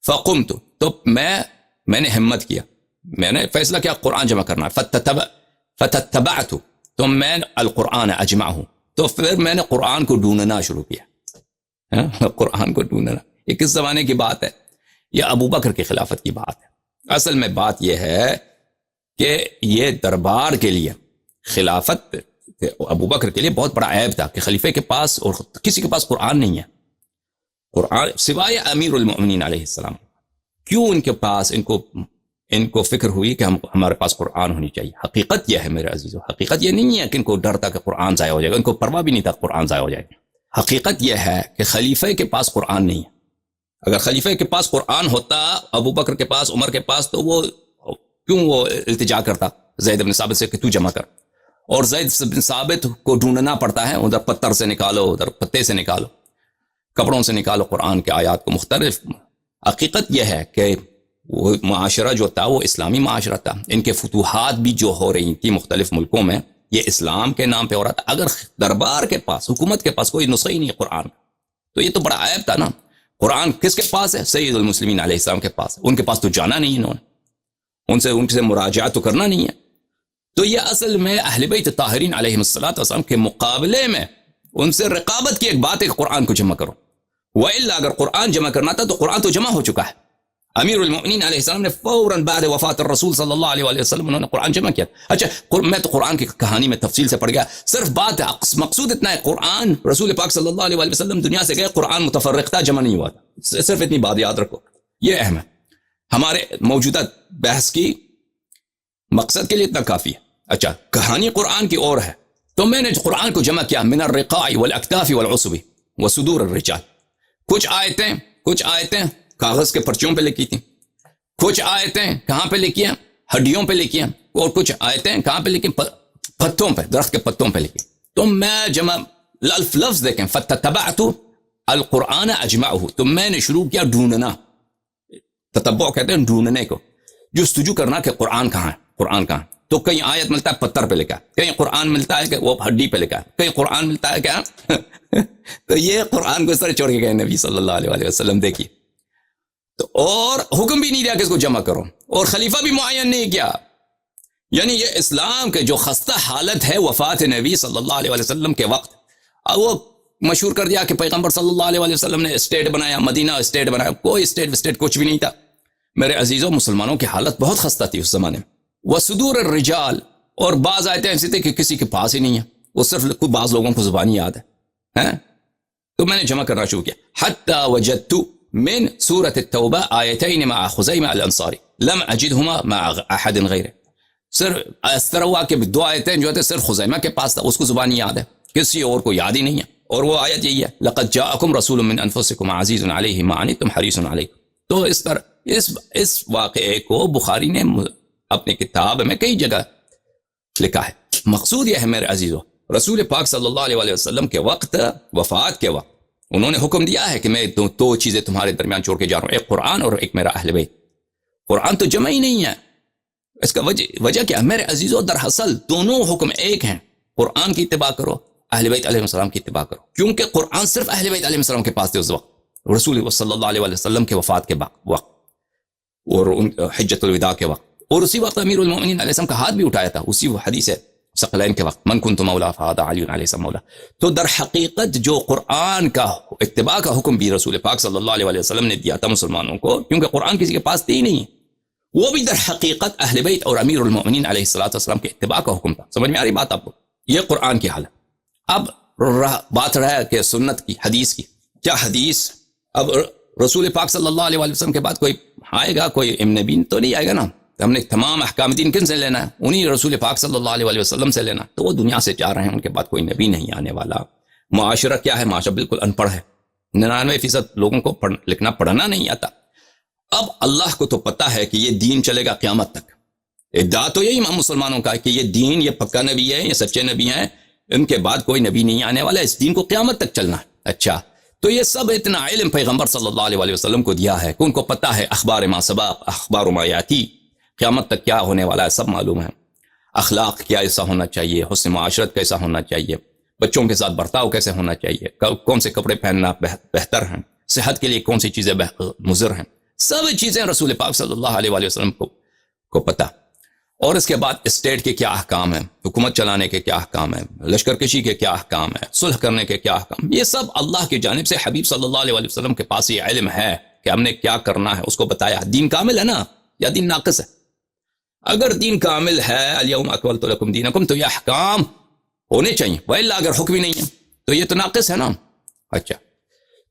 فقمت، تو میں نے ہمت کیا، میں نے فیصلہ کیا قرآن جمع کرنا ہے. فتتبعت، تو میں القرآن اجمعہ، تو پھر میں نے قرآن کو ڈھونڈنا شروع کیا. قرآن کو ڈھونڈنا یہ کس زمانے کی بات ہے؟ یہ ابو بکر کی خلافت کی بات ہے. اصل میں بات یہ ہے کہ یہ دربار کے لیے، خلافت ابو بکر کے لیے بہت بڑا عیب تھا کہ خلیفے کے پاس اور کسی کے پاس قرآن نہیں ہے. قرآن سوائے امیر المؤمنین علیہ السلام. کیوں ان کے پاس ان کو فکر ہوئی کہ ہمارے پاس قرآن ہونی چاہیے؟ حقیقت یہ ہے میرے عزیزو، حقیقت یہ نہیں ہے کہ ان کو ڈر تھا کہ قرآن ضائع ہو جائے گا، ان کو پرواہ بھی نہیں تھا قرآن ضائع ہو جائے گا. حقیقت یہ ہے کہ خلیفے کے پاس قرآن نہیں ہے. اگر خلیفے کے پاس قرآن ہوتا، ابو بکر کے پاس، عمر کے پاس، تو وہ کیوں وہ التجا کرتا زید بن ثابت سے کہ تو جمع کر؟ اور زید بن ثابت کو ڈھونڈنا پڑتا ہے، ادھر پتھر سے نکالو، ادھر پتے سے نکالو، کپڑوں سے نکالو قرآن کے آیات کو مختلف. حقیقت یہ ہے کہ وہ معاشرہ جو تھا وہ اسلامی معاشرہ تھا. ان کے فتوحات بھی جو ہو رہی تھی مختلف ملکوں میں، یہ اسلام کے نام پہ ہو رہا تھا. اگر دربار کے پاس، حکومت کے پاس کوئی نسخہ ہی نہیں ہے قرآن کا، تو یہ تو بڑا عیب تھا نا. قرآن کس کے پاس ہے؟ سید المسلمین علیہ السلام کے پاس. ان کے پاس تو جانا نہیں انہوں نے، ان سے مراجعات تو کرنا نہیں ہے. تو یہ اصل میں اہل بیت طاہرین علیہ السلام کے مقابلے میں ان سے رقابت کی ایک بات ہے کہ قرآن کو جمع کرو. وإلا اگر قرآن جمع کرنا تھا تو قرآن تو جمع ہو چکا ہے. امیر المؤمنین علیہ السلام نے فوراً بعد وفات الرسول صلی اللہ علیہ وسلم انہوں نے قرآن جمع کیا. اچھا میں تو قرآن کی کہانی میں تفصیل سے پڑھ گیا، صرف بات مقصود اتنا ہے، قرآن رسول پاک صلی اللہ علیہ وسلم دنیا سے گئے، قرآن متفرق تھا، جمع نہیں ہوا تھا. صرف اتنی بات یاد رکھو، یہ اہم ہے. ہمارے موجودہ بحث کی مقصد کے لیے اتنا کافی ہے. اچھا کہانی قرآن کی اور ہے. تو میں نے قرآن کو جمع کیا من الرقاع والاکتاف والعصب وصدور الرجال. کچھ آیتیں کاغذ کے پرچوں پہ لکھی تھیں، کچھ آیتیں کہاں پہ لکھی ہیں؟ ہڈیوں پہ لکھی ہیں، اور کچھ آیتیں کہاں پہ لکھی؟ پتوں پہ، درخت کے پتوں پہ لکھی. تو میں جمع لفظ دیکھیں، فتتبعت القرآن اجمعہ، تو میں نے شروع کیا ڈھونڈنا. تتبع کہتے ہیں ڈھونڈنے کو، جستجو کرنا کہ قرآن کہاں ہے، قرآن کہاں ہے. تو کہیں آیت ملتا ہے پتھر پہ لکھا ہے، کہیں قرآن ملتا ہے کہ وہ ہڈی پہ لکھا ہے، کہیں قرآن ملتا ہے کیا تو یہ قرآن کو اس طرح چھوڑ کے گئے نبی صلی اللہ علیہ وسلم. دیکھیے تو، اور حکم بھی نہیں دیا کہ اس کو جمع کرو، اور خلیفہ بھی معین نہیں کیا. یعنی یہ اسلام کے جو خستہ حالت ہے وفات نبی صلی اللہ علیہ وسلم کے وقت، وہ مشہور کر دیا کہ پیغمبر صلی اللہ علیہ وسلم نے اسٹیٹ بنایا، مدینہ اسٹیٹ بنایا. کوئی اسٹیٹ کچھ بھی نہیں تھا. میرے عزیزوں، مسلمانوں کی حالت بہت خستہ تھی اس زمانے میں. وصدور الرجال، اور بعض آیتیں ایسی تھیں کہ کسی کے پاس ہی نہیں ہے، وہ صرف بعض لوگوں کو زبانی یاد ہے. تو میں نے جمع کرنا شروع کیا. حتی وجدت من سورة التوبہ آیتین مع خزیمہ الانصاری لم اجدهما مع احد غیرہ. صرف اس طرح ہوا کہ دو آیتیں جو تھے صرف خزیمہ کے پاس تھا، اس کو زبانی یاد ہے، کسی اور کو یاد ہی نہیں ہے. اور وہ آیت یہی ہے، لقد جاءکم رسول من انفسکم عزیز علیہ ما عنتم حریص علیکم. تو اس طرح اس واقعے کو بخاری نے اپنی کتاب میں کئی جگہ لکھا ہے. مقصود یہ ہے میرے عزیزو، رسول پاک صلی اللہ علیہ وسلم کے وقت، وفات کے وقت انہوں نے حکم دیا ہے کہ میں دو چیزیں تمہارے درمیان چھوڑ کے جا رہا ہوں، ایک قرآن اور ایک میرا اہل بیت. قرآن تو جمع ہی نہیں ہے. اس کا وجہ کیا ہے میرے عزیزو؟ دراصل دونوں حکم ایک ہیں. قرآن کی اتباع کرو، اہل بیت علیہ السلام کی اتباع کرو، کیونکہ قرآن صرف اہل بیت علیہ السلام کے پاس تھے اس وقت، رسول صلی اللہ علیہ وسلم کے وفات کے وقت اور حجۃ الوداع کے وقت. اور اسی وقت امیر المؤمنین علیہ السلام کا ہاتھ بھی اٹھایا تھا، اسی حدیث ثقلین کے وقت، من کنت مولا فہذا علی علیہ السلام مولا. تو در حقیقت جو قرآن کا اتباع کا حکم بھی رسول پاک صلی اللہ علیہ وسلم نے دیا تھا مسلمانوں کو، کیونکہ قرآن کسی کے پاس تھی ہی نہیں، وہ بھی در حقیقت اہل بیت اور امیر المؤمنین علیہ السلام کے اتباع کا حکم تھا. سمجھ میں آ رہی بات آپ کو؟ یہ قرآن کی حالت. اب بات رہا ہے کہ سنت کی، حدیث کی. کیا حدیث؟ اب رسول پاک صلی اللہ علیہ وسلم کے بعد کوئی آئے گا، کوئی نبی تو نہیں آئے گا نا. ہم نے تمام احکام دین کن سے لینا ہے؟ انہی رسول پاک صلی اللہ علیہ وسلم سے لینا. تو وہ دنیا سے جا رہے ہیں، ان کے بعد کوئی نبی نہیں آنے والا. معاشرہ کیا ہے؟ معاشرہ بالکل ان پڑھ ہے. 99% لوگوں کو لکھنا پڑھنا نہیں آتا. اب اللہ کو تو پتا ہے کہ یہ دین چلے گا قیامت تک. ادعا تو یہی مسلمانوں کا کہ یہ دین، یہ پکا نبی ہے، یہ سچے نبی ہیں، ان کے بعد کوئی نبی نہیں آنے والا، اس دین کو قیامت تک چلنا ہے. اچھا، تو یہ سب اتنا علم پیغمبر صلی اللہ علیہ وسلم کو دیا ہے کہ ان کو پتا ہے اخبار ما سبق، اخبار ما یاتی، قیامت تک کیا ہونے والا ہے، سب معلوم ہے. اخلاق کیا ایسا ہونا چاہیے، حسن معاشرت کیسا ہونا چاہیے، بچوں کے ساتھ برتاؤ کیسے ہونا چاہیے، کون سے کپڑے پہننا بہتر ہیں، صحت کے لیے کون سی چیزیں مضر ہیں، سب چیزیں رسول پاک صلی اللہ علیہ وسلم کو پتا. اور اس کے بعد اسٹیٹ کے کیا احکام ہیں، حکومت چلانے کے کیا احکام ہیں، لشکر کشی کے کیا احکام ہیں، صلح کرنے کے کیا احکام، یہ سب اللہ کی جانب سے حبیب صلی اللہ علیہ وسلم کے پاس یہ علم ہے کہ ہم نے کیا کرنا ہے، اس کو بتایا. دین کامل ہے نا یا دین ناقص ہے؟ اگر دین کامل ہے، الیوم اکملت لکم دینکم، تو یہ احکام ہونے چاہیے، وإلا اگر حکم ہی نہیں ہے تو یہ تو ناقص ہے نا. اچھا،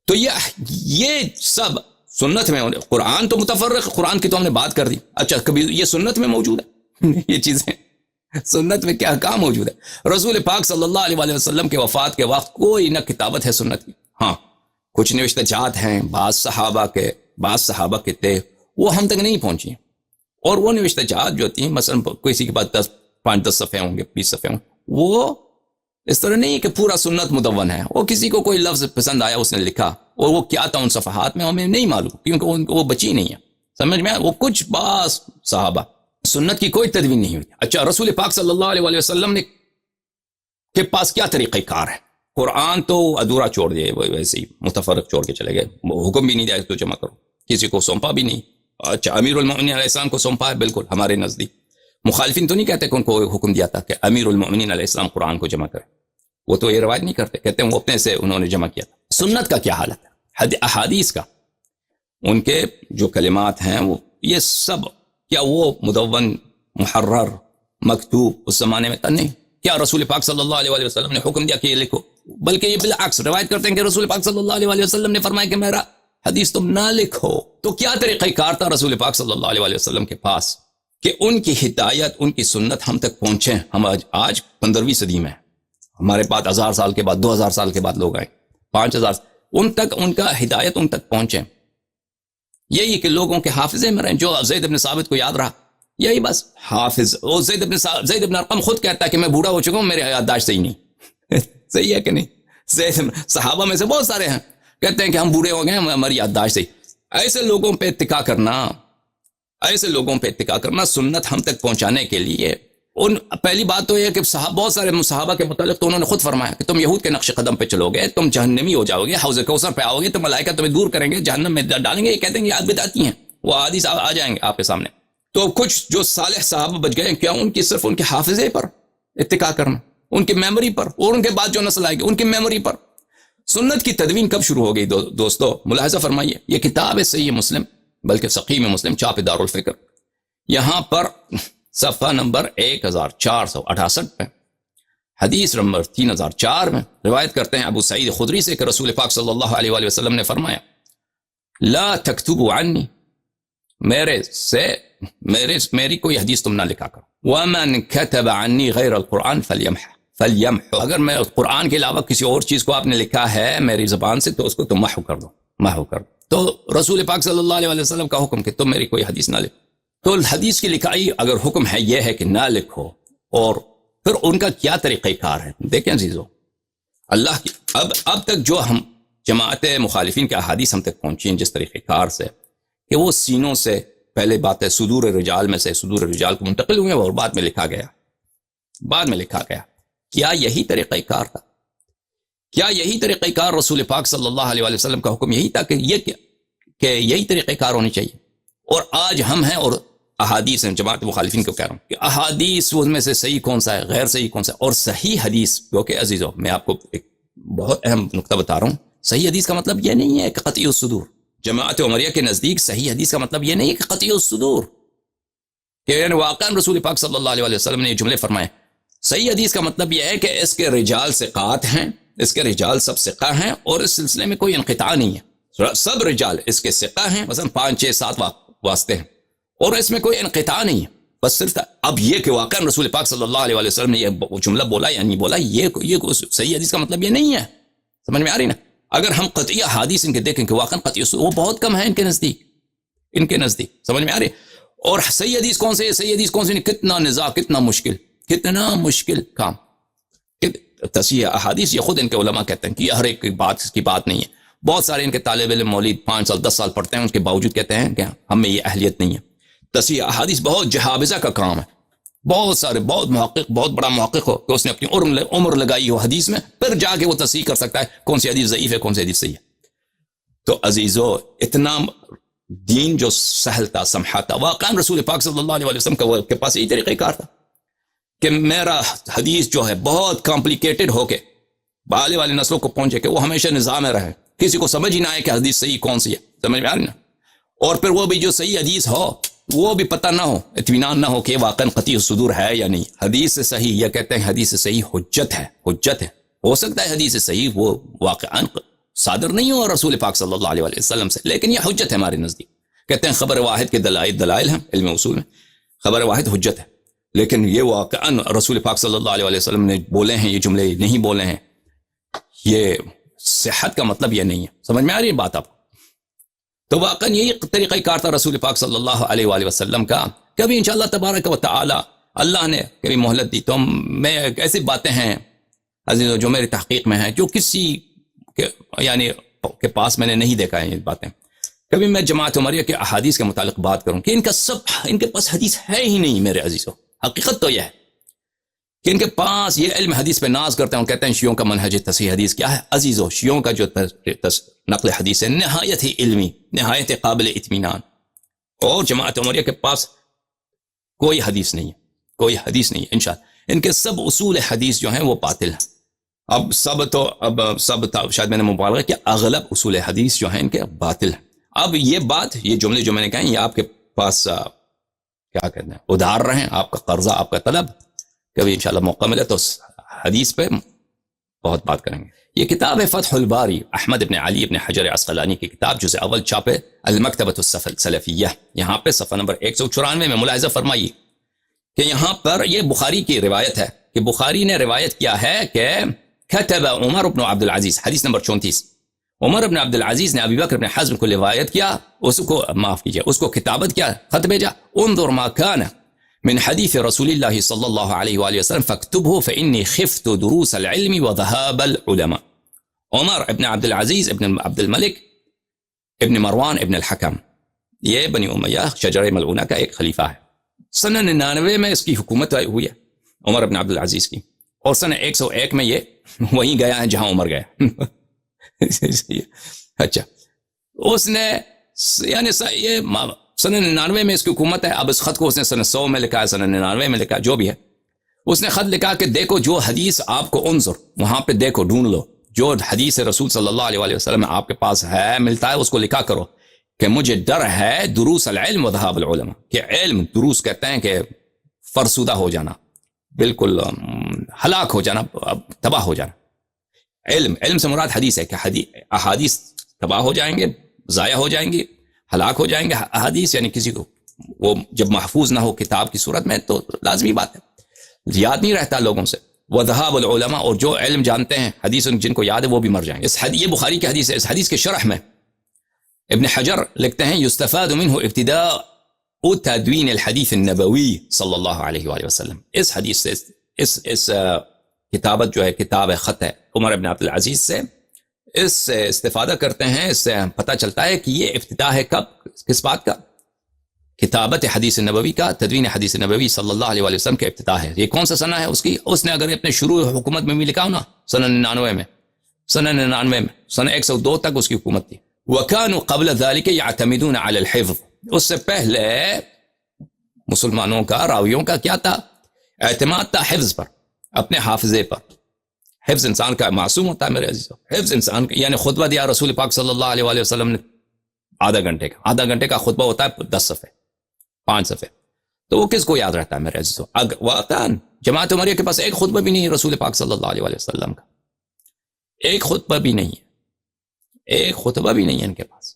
تو یہ سب سنت میں، قرآن تو متفرق، قرآن کی تو ہم نے بات کر دی. اچھا، کبھی یہ سنت میں موجود ہے یہ چیزیں سنت میں کیا کام موجود ہے؟ رسول پاک صلی اللہ علیہ وسلم کے وفات کے وقت کوئی نہ کتابت ہے سنت کی. ہاں، کچھ نوشتہ جات ہیں بعض صحابہ کے تھے، وہ ہم تک نہیں پہنچی. اور وہ نوشتہ جات جو تھی، مثلا کسی کے پاس 5-10 صفحے ہوں گے، 20 صفحے ہوں گے، وہ اس طرح نہیں کہ پورا سنت مدون ہے. وہ کسی کو کوئی لفظ پسند آیا، اس نے لکھا، اور وہ کیا تھا ان صفحات میں ہمیں نہیں معلوم، کیونکہ وہ بچی نہیں ہے. سمجھ میں؟ وہ کچھ بعض صحابہ، سنت کی کوئی تدوین نہیں ہوئی. اچھا، رسول پاک صلی اللہ علیہ وسلم نے کے پاس کیا طریقہ کار ہے؟ قرآن تو ادھورا چھوڑ دیا، ویسے ہی متفرق چھوڑ کے چلے گئے، حکم بھی نہیں دیا تو جمع کرو، کسی کو سونپا بھی نہیں. اچھا، امیر المؤمنین علیہ السلام کو سونپا ہے، بالکل ہمارے نزدیک. مخالفین تو نہیں کہتے کہ ان کو حکم دیا تھا کہ امیر المؤمنین علیہ السلام قرآن کو جمع کرے، وہ تو یہ روایت نہیں کرتے، کہتے ہیں وہ اپنے سے انہوں نے جمع کیا تھا. سنت کا کیا حالت ہے؟ احادیث کا، ان کے جو کلمات ہیں، وہ یہ سب کیا وہ مدون، محرر، مکتوب اس زمانے میں تھا؟ نہیں. کیا رسول پاک صلی اللہ علیہ وسلم نے حکم دیا کہ یہ لکھو؟ بلکہ یہ بالعکس روایت کرتے ہیں کہ رسول پاک صلی اللہ علیہ وسلم نے فرمایا کہ میرا حدیث تم نہ لکھو. تو کیا طریقہ کار تھا رسول پاک صلی اللہ علیہ وسلم کے پاس کہ ان کی ہدایت، ان کی سنت ہم تک پہنچے؟ ہم آج 15ویں صدی میں، ہمارے پاس 1000 سال کے بعد، 2000 سال کے بعد لوگ آئے، 5000، ان تک ان کا ہدایت ان تک پہنچے. یہی کہ لوگوں کے حافظے میں رہیں. جو زید بن ثابت کو یاد رہا، یہی بس حافظ. وہ زید بن ارقم خود کہتا ہے کہ میں بوڑھا ہو چکا ہوں، میرے یادداشت صحیح نہیں. صحیح ہے کہ نہیں؟ صحابہ میں سے بہت سارے ہیں کہتے ہیں کہ ہم بوڑھے ہو گئے، ہماری یادداشت صحیح. ایسے لوگوں پہ اتکا کرنا سنت ہم تک پہنچانے کے لیے. پہلی بات تو یہ ہے کہ بہت سارے صحابہ کے متعلق تو انہوں نے خود فرمایا کہ تم یہود کے نقش قدم پہ چلو گے، تم جہنمی ہو جاؤ گے، حوض کوثر پہ آؤ گے تو ملائکہ تمہیں دور کریں گے، جہنم میں ڈالیں گے. یہ کہتے ہیں کہ یاد بدعتی ہیں، وہ حدیث آ جائیں گے آپ کے سامنے. تو کچھ جو صالح صحابہ بچ گئے، کیا ان کی صرف ان کے حافظے پر اتکا کرنا، ان کی میموری پر، اور ان کے بعد جو نسل آئے گی ان کی میموری پر؟ سنت کی تدوین کب شروع ہو گئی دوستو؟ ملاحظہ فرمائیے، یہ کتاب ہے صحیح مسلم، بلکہ صحیح مسلم، چھاپ دار الفکر، یہاں پر صفحہ نمبر 1468 پہ، حدیث نمبر 3004 میں روایت کرتے ہیں ابو سعید خدری سے کہ رسول پاک صلی اللہ علیہ وسلم نے فرمایا، لا تکتبوا عنی، میری کوئی حدیث تم نہ لکھا کرو. ومن کتب عنی غیر القرآن فلیمح، اگر میں قرآن کے علاوہ کسی اور چیز کو آپ نے لکھا ہے میری زبان سے تو اس کو تم محو کر دو. تو رسول پاک صلی اللہ علیہ وسلم کا حکم کہ تم میری کوئی حدیث نہ لکھو. تو حدیث کی لکھائی اگر حکم ہے یہ ہے کہ نہ لکھو، اور پھر ان کا کیا طریقہ کار ہے؟ دیکھیں عزیزو، اللہ کی اب تک جو ہم جماعت مخالفین کے احادیث ہم تک پہنچی ہیں جس طریقہ کار سے کہ وہ سینوں سے، پہلے بات ہے صدور رجال میں سے صدور رجال کو منتقل ہوئے اور بعد میں لکھا گیا. کیا یہی طریقہ کار تھا؟ کیا یہی طریقہ کار رسول پاک صلی اللہ علیہ وسلم کا حکم یہی تھا کہ یہی طریقہ کار ہونی چاہیے؟ اور آج ہم ہیں اور احادیث ہیں، جماعت مخالفین کو کہہ رہا ہوں کہ احادیث ان میں سے صحیح کون سا ہے، غیر صحیح کون سا ہے. اور صحیح حدیث، کیونکہ عزیزو میں آپ کو ایک بہت اہم نقطہ بتا رہا ہوں، صحیح حدیث کا مطلب یہ نہیں ہے کہ قطعی الصدور. جماعت عمریہ کے نزدیک صحیح حدیث کا مطلب یہ نہیں ہے کہ قطعی الصدور، کہ واقعا رسول پاک صلی اللہ علیہ وسلم نے یہ جملے فرمائے. صحیح حدیث کا مطلب یہ ہے کہ اس کے رجال ثقات ہیں، اس کے رجال سب ثقہ ہیں، اور اس سلسلے میں کوئی انقطاع نہیں ہے. سب رجال اس کے ثقہ ہیں، مثلا 5 6 7 واسطے ہیں، اور اس میں کوئی انقطاع نہیں ہے. بس صرف اب یہ کہ واقعا رسول پاک صلی اللہ علیہ وسلم نے یہ جملہ بولا یا نہیں بولا، یہ صحیح حدیث کا مطلب یہ نہیں ہے. سمجھ میں آ رہی نا؟ اگر ہم قطعی احادیث ان کے دیکھیں کہ واقعا قطعی وہ بہت کم ہے ان کے نزدیک سمجھ میں آ رہی. اور صحیح حدیث کون سے صحیح حدیث کون سے کتنا نزاع کتنا مشکل کام. تصحیح احادیث یہ خود ان کے علماء کہتے ہیں کہ یہ ہر ایک کی بات نہیں ہے. بہت سارے ان کے طالب علم مولید 5 سال 10 سال پڑھتے ہیں اس کے باوجود کہتے ہیں کہ ہم میں یہ اہلیت نہیں ہے. تصحیح احادیث بہت جہابزہ کا کام ہے. بہت سارے بہت بڑا محقق ہو کہ اس نے اپنی عمر لگائی ہو حدیث میں, پھر جا کے وہ تصحیح کر سکتا ہے کون سی حدیث ضعیف ہے کون سی حدیث صحیح ہے. تو عزیزو اتنا دین جو سہل تھا سمحا تھا. واقعا رسول پاک صلی اللہ علیہ وسلم کے پاس یہی طریقہ کار تھا کہ میرا حدیث جو ہے بہت کمپلیکیٹڈ ہو کے آنے والی نسلوں کو پہنچے کہ وہ ہمیشہ نظام میں رہے, کسی کو سمجھ ہی نہ آئے کہ حدیث صحیح کون سی ہے. سمجھ میں آ رہی نا. اور پھر وہ بھی جو صحیح حدیث ہو وہ بھی پتہ نہ ہو, اطمینان نہ ہو کہ واقعا قطعی الصدور ہے یا نہیں. حدیث سے صحیح یا کہتے ہیں حدیث سے صحیح حجت ہے. ہو سکتا ہے حدیث سے صحیح وہ واقعا صادر نہیں ہو رسول پاک صلی اللہ علیہ وسلم سے, لیکن یہ حجت ہے ہمارے نزدیک. کہتے ہیں خبر واحد کے دلائل ہیں علم اصول میں, خبر واحد حجت ہے. لیکن یہ واقعا رسول پاک صلی اللہ علیہ وسلم نے بولے ہیں یہ جملے نہیں بولے ہیں, یہ صحت کا مطلب یہ نہیں ہے. سمجھ میں آ رہی ہے بات آپ کو. تو واقعا یہی طریقہ کار تھا رسول پاک صلی اللہ علیہ وآلہ وسلم کا. کبھی انشاءاللہ تبارک و تعالی اللہ نے کبھی مہلت دی تو میں ایسی باتیں ہیں عزیزو جو میری تحقیق میں ہیں جو کسی کے پاس میں نے نہیں دیکھا ہے. یہ باتیں کبھی میں جماعت عمریہ کے احادیث کے متعلق بات کروں کہ ان کے پاس حدیث ہے ہی نہیں. میرے عزیزو حقیقت تو یہ ہے کہ ان کے پاس یہ علم حدیث پہ ناز کرتے ہیں. کہتے ہیں شیعوں کا منہج تصحیح حدیث کیا ہے. عزیزو شیعوں کا جو نقل حدیث ہے نہایت ہی علمی, نہایت قابل اطمینان. اور جماعت عمریہ کے پاس کوئی حدیث نہیں ہے انشاءاللہ. ان کے سب اصول حدیث جو ہیں وہ باطل ہیں. اب سب شاید میں نے مبالغہ کہ اغلب اصول حدیث جو ہیں ان کے باطل ہیں. اب یہ جملے جو میں نے کہے یہ آپ کے پاس کیا کہتے ہیں ادھار رہیں, آپ کا قرضہ, آپ کا طلب. کبھی انشاءاللہ موقع ملے تو حدیث پہ بہت بات کریں گے. یہ کتاب ہے فتح الباری, احمد ابن علی ابن حجر عسقلانی کی کتاب, جزء اول چھاپے المکتبۃ السلفیہ. یہاں پہ صفحہ نمبر 194 میں ملاحظہ فرمائیے کہ یہاں پر یہ بخاری کی روایت ہے کہ بخاری نے روایت کیا ہے کہ کتب عمر بن عبد العزیز, حدیث نمبر 34. عمر بن عبد العزیز نے ابی بکر بن حزم کو روایت کیا, اس کو کتابت کیا, خط بھیجا. انظر ما كان من حديث رسول الله صلى الله عليه وآله وسلم فاكتبه فإني خفت دروس العلم وذهاب العلماء. عمر ابن عبد العزیز ابن عبد الملک ابن مروان ابن الحکم, یہ بنی امیہ شجرہ ملعونہ کا ایک خلیفہ ہے. سن 99 میں اس کی حکومت ہوئی ہے عمر ابن عبد العزیز کی, اور سن 101 میں یہ وہیں گیا ہے جہاں عمر گیا. اچھا, اس نے یعنی یہ سن 99 میں اس کی حکومت ہے. اب اس خط کو اس نے سن 100 میں لکھا ہے, سن 99 میں لکھا, جو بھی ہے. اس نے خط لکھا کہ دیکھو جو حدیث آپ کو انظر, وہاں پہ دیکھو ڈھونڈ لو, جو حدیث رسول صلی اللہ علیہ وسلم آپ کے پاس ہے ملتا ہے اس کو لکھا کرو کہ مجھے ڈر ہے دروس العلم و ذهاب العلماء, کہ علم دروس کہتے ہیں کہ فرسودہ ہو جانا, بالکل ہلاک ہو جانا, تباہ ہو جانا. علم سے مراد حدیث ہے کہ احادیث تباہ ہو جائیں گے, ضائع ہو جائیں گے, ہلاک ہو جائیں گے. احادیث یعنی کسی کو وہ جب محفوظ نہ ہو کتاب کی صورت میں تو لازمی بات ہے یاد نہیں رہتا لوگوں سے. وذهاب العلماء, اور جو علم جانتے ہیں حدیث جن کو یاد ہے وہ بھی مر جائیں گے. یہ بخاری کی حدیث ہے. اس حدیث کے شرح میں ابن حجر لکھتے ہیں یستفاد منه ابتداء تدوین الحدیث النبوی صلی اللہ علیہ وآلہ وسلم. اس حدیث سے اس کتابت جو ہے کتاب خط ہے عمر ابن عبد العزیز سے, اس سے استفادہ کرتے ہیں. اس سے پتہ چلتا ہے کہ یہ ابتداء ہے کب, کس بات کا, کتابت حدیث نبوی کا, تدوین حدیث نبوی صلی اللہ علیہ وآلہ وسلم کے ابتداء ہے. یہ کون سا سنہ ہے اس کی؟ اس نے اگر اپنے شروع حکومت میں بھی لکھا ہو نا سن 99 میں, سن 102 تک اس کی حکومت تھی. وَكَانُوا قَبْلَ ذَلِكَ يَعْتَمِدُونَ عَلَى الْحِفْظِ, اس سے پہلے مسلمانوں کا, راویوں کا کیا تھا؟ اعتماد تھا حفظ پر, اپنے حافظے پر. حفظ انسان کا معصوم ہوتا ہے میرے عزیزو, حفظ انسان کا, یعنی خطبہ دیا رسول پاک صلی اللہ علیہ وآلہ وسلم نے آدھا گھنٹے کا خطبہ ہوتا ہے 10 صفحے 5 صفحے, تو وہ کس کو یاد رہتا ہے میرے عزیزو؟ واقعاً جماعت عمریہ کے پاس ایک خطبہ بھی نہیں ہے رسول پاک صلی اللہ علیہ وآلہ وسلم کا, ایک خطبہ بھی نہیں ہے, ایک خطبہ بھی نہیں ہے ان کے پاس.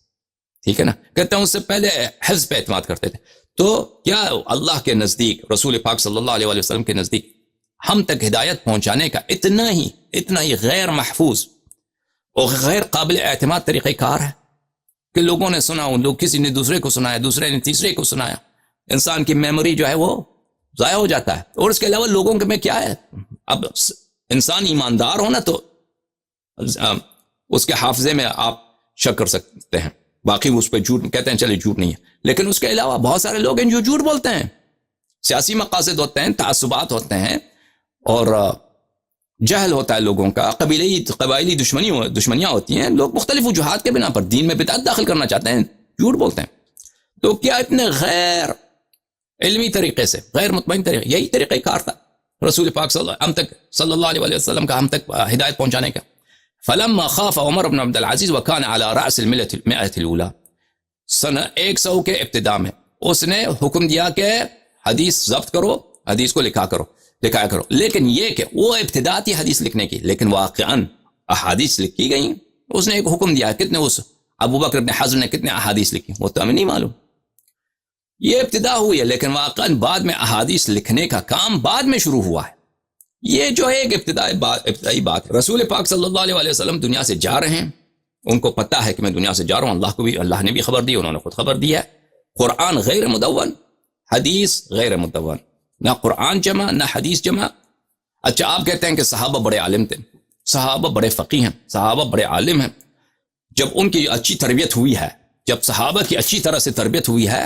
ٹھیک ہے نا, کہتے ہیں اس سے پہلے حفظ پہ اعتماد کرتے تھے. تو کیا اللہ کے نزدیک, رسول پاک صلی اللہ علیہ وآلہ وسلم کے نزدیک ہم تک ہدایت پہنچانے کا اتنا ہی غیر محفوظ اور غیر قابل اعتماد طریقہ کار ہے کہ لوگوں نے سنا، لوگ کسی نے دوسرے کو سنایا، دوسرے نے تیسرے کو سنایا، انسان کی میموری جو ہے وہ ضائع ہو جاتا ہے۔ اور اس کے علاوہ لوگوں کے میں کیا ہے، اب انسان ایماندار ہونا تو اس کے حافظے میں آپ شک کر سکتے ہیں، باقی اس پہ جھوٹ کہتے ہیں چلے جھوٹ نہیں ہے، لیکن اس کے علاوہ بہت سارے لوگ ہیں جو جھوٹ بولتے ہیں، سیاسی مقاصد ہوتے ہیں، تعصبات ہوتے ہیں، اور جہل ہوتا ہے لوگوں کا، قبائلی دشمنیاں ہوتی ہیں، لوگ مختلف وجوہات کے بنا پر دین میں بدعت داخل کرنا چاہتے ہیں، جھوٹ بولتے ہیں۔ تو کیا اتنے غیر علمی طریقے سے، غیر مطمئن طریقے، یہی طریقہ کار تھا رسول پاک صلی اللہ علیہ وسلم کا ہم تک ہدایت پہنچانے کا۔ فلما خاف عمر بن عبد العزیز وكان على رأس المئة الأولى، سنہ 100 کے ابتدا میں اس نے حکم دیا کہ حدیث ضبط کرو، حدیث کو لکھایا کرو، لیکن یہ کہ وہ ابتدا تھی حدیث لکھنے کی، لیکن واقعاً احادیث لکھی گئیں۔ اس نے ایک حکم دیا، کتنے اس ابو بکر بن حزم نے کتنے احادیث لکھی وہ تو ہمیں نہیں معلوم، یہ ابتدا ہوئی ہے، لیکن واقعاً بعد میں احادیث لکھنے کا کام بعد میں شروع ہوا ہے۔ یہ جو ہے ایک ابتدائی بات ہے۔ رسول پاک صلی اللہ علیہ وسلم دنیا سے جا رہے ہیں، ان کو پتہ ہے کہ میں دنیا سے جا رہا ہوں، اللہ نے بھی خبر دی، انہوں نے خود خبر دی ہے۔ قرآن غیر مدون، حدیث غیر مدون، نہ قرآن جمع نہ حدیث جمع۔ اچھا آپ کہتے ہیں کہ صحابہ بڑے عالم تھے، صحابہ بڑے فقیہ ہیں، صحابہ بڑے عالم ہیں، جب ان کی اچھی تربیت ہوئی ہے، جب صحابہ کی اچھی طرح سے تربیت ہوئی ہے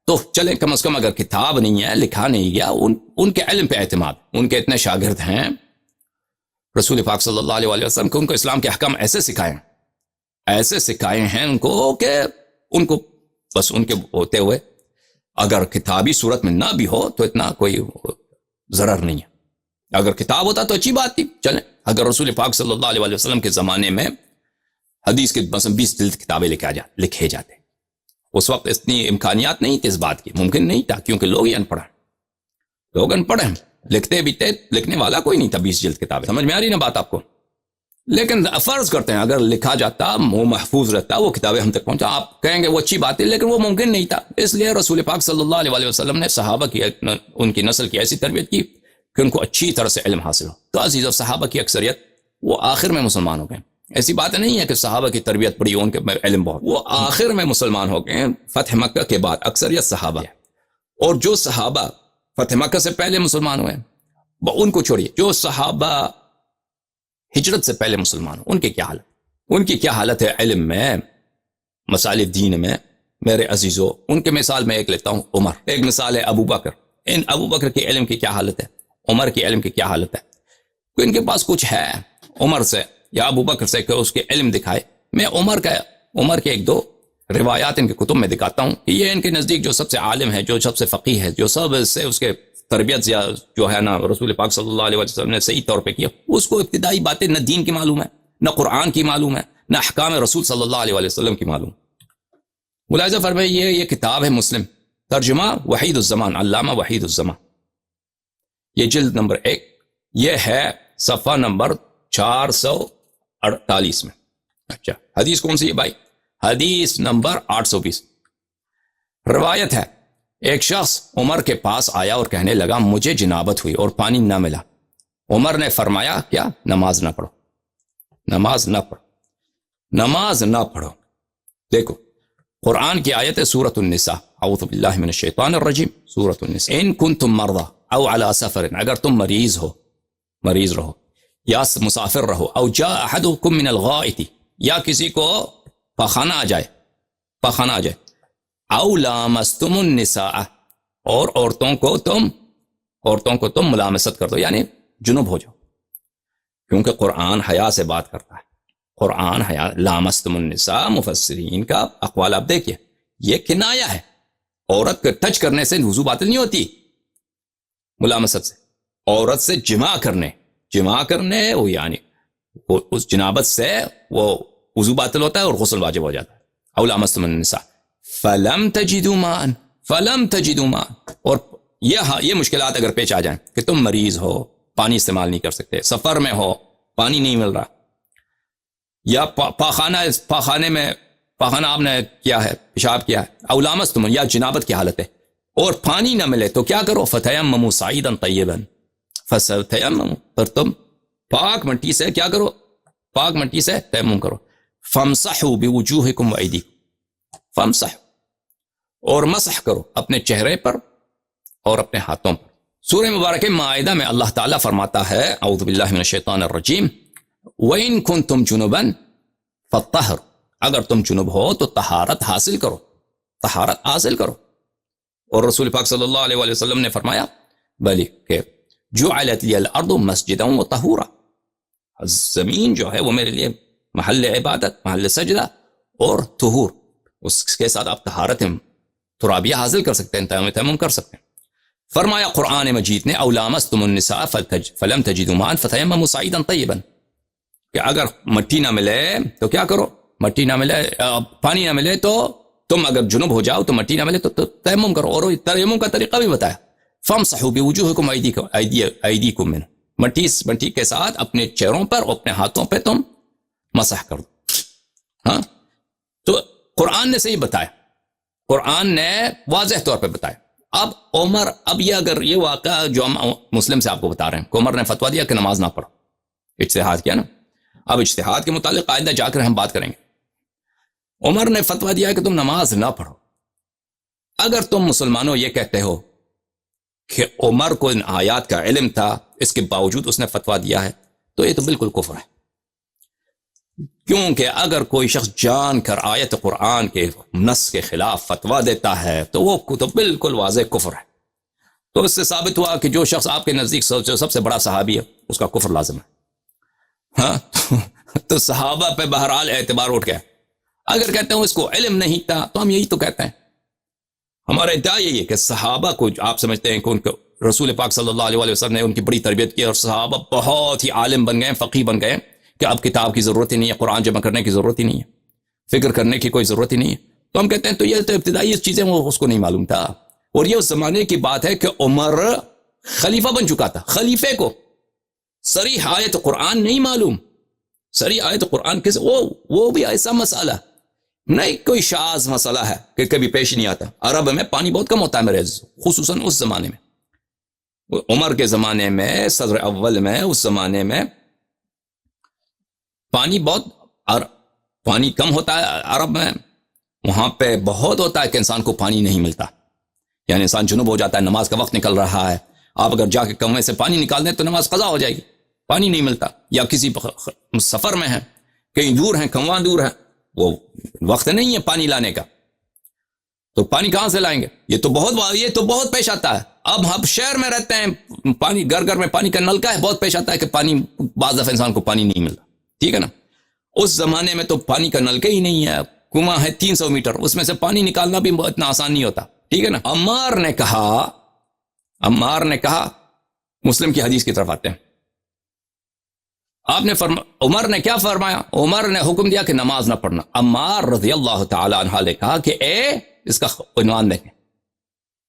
تو چلیں کم از کم اگر کتاب نہیں ہے، لکھا نہیں گیا، ان کے علم پہ اعتماد، ان کے اتنے شاگرد ہیں رسول پاک صلی اللہ علیہ وسلم کہ ان کو اسلام کے احکام ایسے سکھائے ہیں ان کو کہ ان کو بس ان کے ہوتے ہوئے اگر کتابی صورت میں نہ بھی ہو تو اتنا کوئی ضرر نہیں ہے، اگر کتاب ہوتا تو اچھی بات تھی۔ چلیں اگر رسول پاک صلی اللہ علیہ وسلم کے زمانے میں حدیث کے مثلا 20 جلد کتابیں لکھے جاتے، اس وقت اتنی امکانیات نہیں تھی اس بات کی، ممکن نہیں تھا، کیونکہ لوگ ہی ان پڑھ ہیں، لکھتے بھی تھے، لکھنے والا کوئی نہیں تھا 20 جلد کتابیں، سمجھ میں آ رہی نا بات آپ کو؟ لیکن فرض کرتے ہیں اگر لکھا جاتا، وہ محفوظ رہتا، وہ کتابیں ہم تک پہنچا، آپ کہیں گے وہ اچھی بات ہے، لیکن وہ ممکن نہیں تھا۔ اس لیے رسول پاک صلی اللہ علیہ وسلم نے صحابہ کی، ان کی نسل کی ایسی تربیت کی کہ ان کو اچھی طرح سے علم حاصل ہو۔ تو عزیزو، صحابہ کی اکثریت وہ آخر میں مسلمان ہو گئے، ایسی بات نہیں ہے کہ صحابہ کی تربیت بڑی، ان کے علم بہت، وہ آخر میں مسلمان ہو گئے فتح مکہ کے بعد، اکثریت صحابہ ہے۔ اور جو صحابہ فتح مکہ سے پہلے مسلمان ہوئے ان کو چھوڑیے، جو صحابہ ہجرت سے پہلے مسلمان ان کی کیا حالت ہے علم میں، مسائل دین میں؟ میرے عزیزو، ان کے مثال میں ایک لیتا ہوں، عمر، ایک مثال ہے ابو بکر، ان ابو بکر کے علم کی کیا حالت ہے، عمر کے علم کی کیا حالت ہے؟ تو ان کے پاس کچھ ہے عمر سے یا ابو بکر سے کہ اس کے علم دکھائے۔ میں عمر کے ایک دو روایات ان کے کتب میں دکھاتا ہوں کہ یہ ان کے نزدیک جو سب سے عالم ہے، جو سب سے فقیہ ہے، جو سب سے اس کے تربیت جو ہے نا رسول پاک صلی اللہ علیہ وسلم نے صحیح طور پہ کیا، اس کو ابتدائی باتیں نہ دین کی معلوم ہے، نہ قرآن کی معلوم ہے، نہ احکام رسول صلی اللہ علیہ وسلم کی معلوم۔ ملاحظہ فرمائیے، یہ کتاب ہے مسلم، ترجمہ وحید الزمان، علامہ وحید الزمان، یہ جلد نمبر 1، یہ ہے صفحہ نمبر 448 میں۔ اچھا حدیث کون سی ہے بھائی؟ حدیث نمبر 820۔ روایت ہے، ایک شخص عمر کے پاس آیا اور کہنے لگا مجھے جنابت ہوئی اور پانی نہ ملا۔ عمر نے فرمایا کیا؟ نماز نہ پڑھو۔ دیکھو قرآن کی آیت ہے سورۃ النساء، اعوذ باللہ من الشیطان الرجیم، سورۃ النساء، ان کنتم مرضی او علی سفر، اگر تم مریض رہو یا مسافر رہو، او جاء احدکم من الغائط، یا کسی کو پخانہ آ جائے، او لامستم النساء، اور عورتوں کو تم ملامست کر دو، یعنی جنب ہو جاؤ، کیونکہ قرآن حیا سے بات کرتا ہے، قرآن حیا، لامستم النساء، مفسرین کا اقوال آپ دیکھیے، یہ کنایا ہے، عورت کے ٹچ کرنے سے وضو باطل نہیں ہوتی، ملامست سے، عورت سے جماع کرنے وہ یعنی اس جنابت سے وہ وضو باطل ہوتا ہے اور غسل واجب ہو جاتا ہے۔ او لامستم النساء فلم تجدوا ماء، اور یہ مشکلات اگر پیش آ جائیں کہ تم مریض ہو، پانی استعمال نہیں کر سکتے، سفر میں ہو، پانی نہیں مل رہا، یا پاخانہ آپ نے کیا ہے، پیشاب کیا ہے، او لامستم، یا جنابت کی حالت ہے اور پانی نہ ملے تو کیا کرو؟ فتیمموا صعیدا طیبا، فتیمموا، پر تم پاک مٹی سے کیا کرو؟ پاک مٹی سے تیمم کرو. فامسحوا بوجوہکم وایدیکم، فامسحوا، اور مسح کرو اپنے چہرے پر اور اپنے ہاتھوں پر. سورہ مبارکہ مائدہ میں اللہ تعالیٰ فرماتا ہے اعوذ باللہ من الشیطان الرجیم وَإِن كُنتُمْ جُنُبًا فَطَّهِرُوا، اگر تم جنوب ہو تو طہارت حاصل کرو، طہارت حاصل کرو. اور رسول پاک صلی اللہ علیہ وآلہ وسلم نے فرمایا بلی کہ جعلت لی الارض مسجدا وطہورا، زمین جو ہے وہ میرے لیے محل عبادت، محل سجدہ اور طہور، اس کے ساتھ آپ طہارت ترابیہ حاصل کر سکتے ہیں، تیمم کر سکتے ہیں. فرمایا قرآن مجید نے او لامستم النساء فلم تجدوا ماء فتیمموا صعیدا طیبا، کہ اگر مٹی نہ ملے تو کیا کرو، مٹی نہ ملے، پانی نہ ملے تو تم اگر جنوب ہو جاؤ تو مٹی نہ ملے تو تیمم کرو. اور تیمم کا طریقہ بھی بتایا فامسحوا بوجوہکم ایدیکم منہ، مٹی کے ساتھ اپنے چہروں پر اور اپنے ہاتھوں پہ تم مسح کر دو. ہاں تو قرآن نے صحیح بتایا، قرآن نے واضح طور پہ بتایا. اب عمر، اب یہ اگر یہ واقعہ جو ہم مسلم سے آپ کو بتا رہے ہیں کہ عمر نے فتویٰ دیا کہ نماز نہ پڑھو، اجتہاد کیا نا. اب اجتہاد کے متعلق آئندہ جا کر ہم بات کریں گے. عمر نے فتویٰ دیا کہ تم نماز نہ پڑھو. اگر تم مسلمانوں یہ کہتے ہو کہ عمر کو ان آیات کا علم تھا، اس کے باوجود اس نے فتویٰ دیا ہے، تو یہ تو بالکل کفر ہے. کیونکہ اگر کوئی شخص جان کر آیت قرآن کے نص کے خلاف فتویٰ دیتا ہے تو وہ تو بالکل واضح کفر ہے. تو اس سے ثابت ہوا کہ جو شخص آپ کے نزدیک سب سے بڑا صحابی ہے اس کا کفر لازم ہے. ہاں تو صحابہ پہ بہرحال اعتبار اٹھ گیا. اگر کہتے ہیں اس کو علم نہیں تھا تو ہم یہی تو کہتے ہیں. ہمارا ادعا یہی ہے کہ صحابہ کو آپ سمجھتے ہیں کہ ان کو رسول پاک صلی اللہ علیہ وسلم نے ان کی بڑی تربیت کی اور صحابہ بہت ہی عالم بن گئے، فقیہ بن گئے کہ اب کتاب کی ضرورت ہی نہیں ہے، قرآن جمع کرنے کی ضرورت ہی نہیں ہے، فکر کرنے کی کوئی ضرورت ہی نہیں ہے. تو ہم کہتے ہیں تو یہ تو ابتدائی چیزیں وہ اس کو نہیں معلوم تھا. اور یہ اس زمانے کی بات ہے کہ عمر خلیفہ بن چکا تھا، خلیفے کو صریح آیت قرآن نہیں معلوم. صریح آیت قرآن کس وہ بھی ایسا مسئلہ نہیں، کوئی شاذ مسئلہ ہے کہ کبھی پیش نہیں آتا. عرب میں پانی بہت کم ہوتا ہے میرے عزیز، خصوصاً اس زمانے میں، عمر کے زمانے میں، صدر اول میں، اس زمانے میں پانی کم ہوتا ہے عرب میں. وہاں پہ بہت ہوتا ہے کہ انسان کو پانی نہیں ملتا، یعنی انسان جنوب ہو جاتا ہے، نماز کا وقت نکل رہا ہے، آپ اگر جا کے کنویں سے پانی نکال دیں تو نماز قضا ہو جائے گی، پانی نہیں ملتا. یا کسی سفر میں ہیں، کہیں دور ہیں، کنواں دور ہے، وہ وقت نہیں ہے پانی لانے کا، تو پانی کہاں سے لائیں گے؟ یہ تو بہت پیش آتا ہے. اب ہم شہر میں رہتے ہیں، پانی گھر میں پانی کا نلکا ہے، بہت پیش آتا ہے کہ پانی بعض دفعہ انسان کو پانی نہیں ملتا، ٹھیک ہے نا. اس زمانے میں تو پانی کا نلکا ہی نہیں ہے، کنواں ہے 300 میٹر، اس میں سے پانی نکالنا بھی اتنا آسان نہیں ہوتا، ٹھیک ہے نا. عمار نے کہا مسلم کی حدیث کی طرف آتے ہیں. آپ نے عمر نے کیا فرمایا؟ عمر نے حکم دیا کہ نماز نہ پڑھنا. عمار رضی اللہ تعالی عنہ نے کہا کہ اس کا عنوان دیکھیں،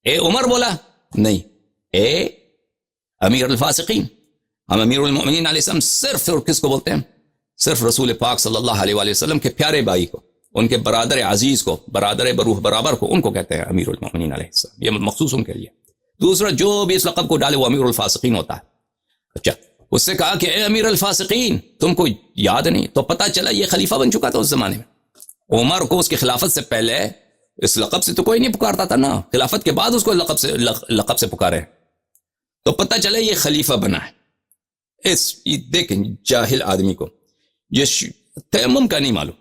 اے عمر بولا نہیں، اے امیر الفاسقین. ہم امیر المؤمنین علیہ السلام صرف اور کس کو بولتے ہیں؟ صرف رسول پاک صلی اللہ علیہ وآلہ وسلم کے پیارے بھائی کو، ان کے برادر عزیز کو، برادر بروح برابر کو، ان کو کہتے ہیں امیر المؤمنین علیہ السلام. یہ مخصوص ان کے لیے. دوسرا جو بھی اس لقب کو ڈالے وہ امیر الفاسقین ہوتا ہے. اچھا، اس سے کہا کہ اے امیر الفاسقین، تم کو یاد نہیں؟ تو پتہ چلا یہ خلیفہ بن چکا تھا اس زمانے میں. عمر کو اس کی خلافت سے پہلے اس لقب سے تو کوئی نہیں پکارتا تھا نا، خلافت کے بعد اس کو لقب سے پکارے، تو پتہ چلا یہ خلیفہ بنا ہے. دیکھیں جاہل آدمی کو یہ تیمم کا نہیں معلوم.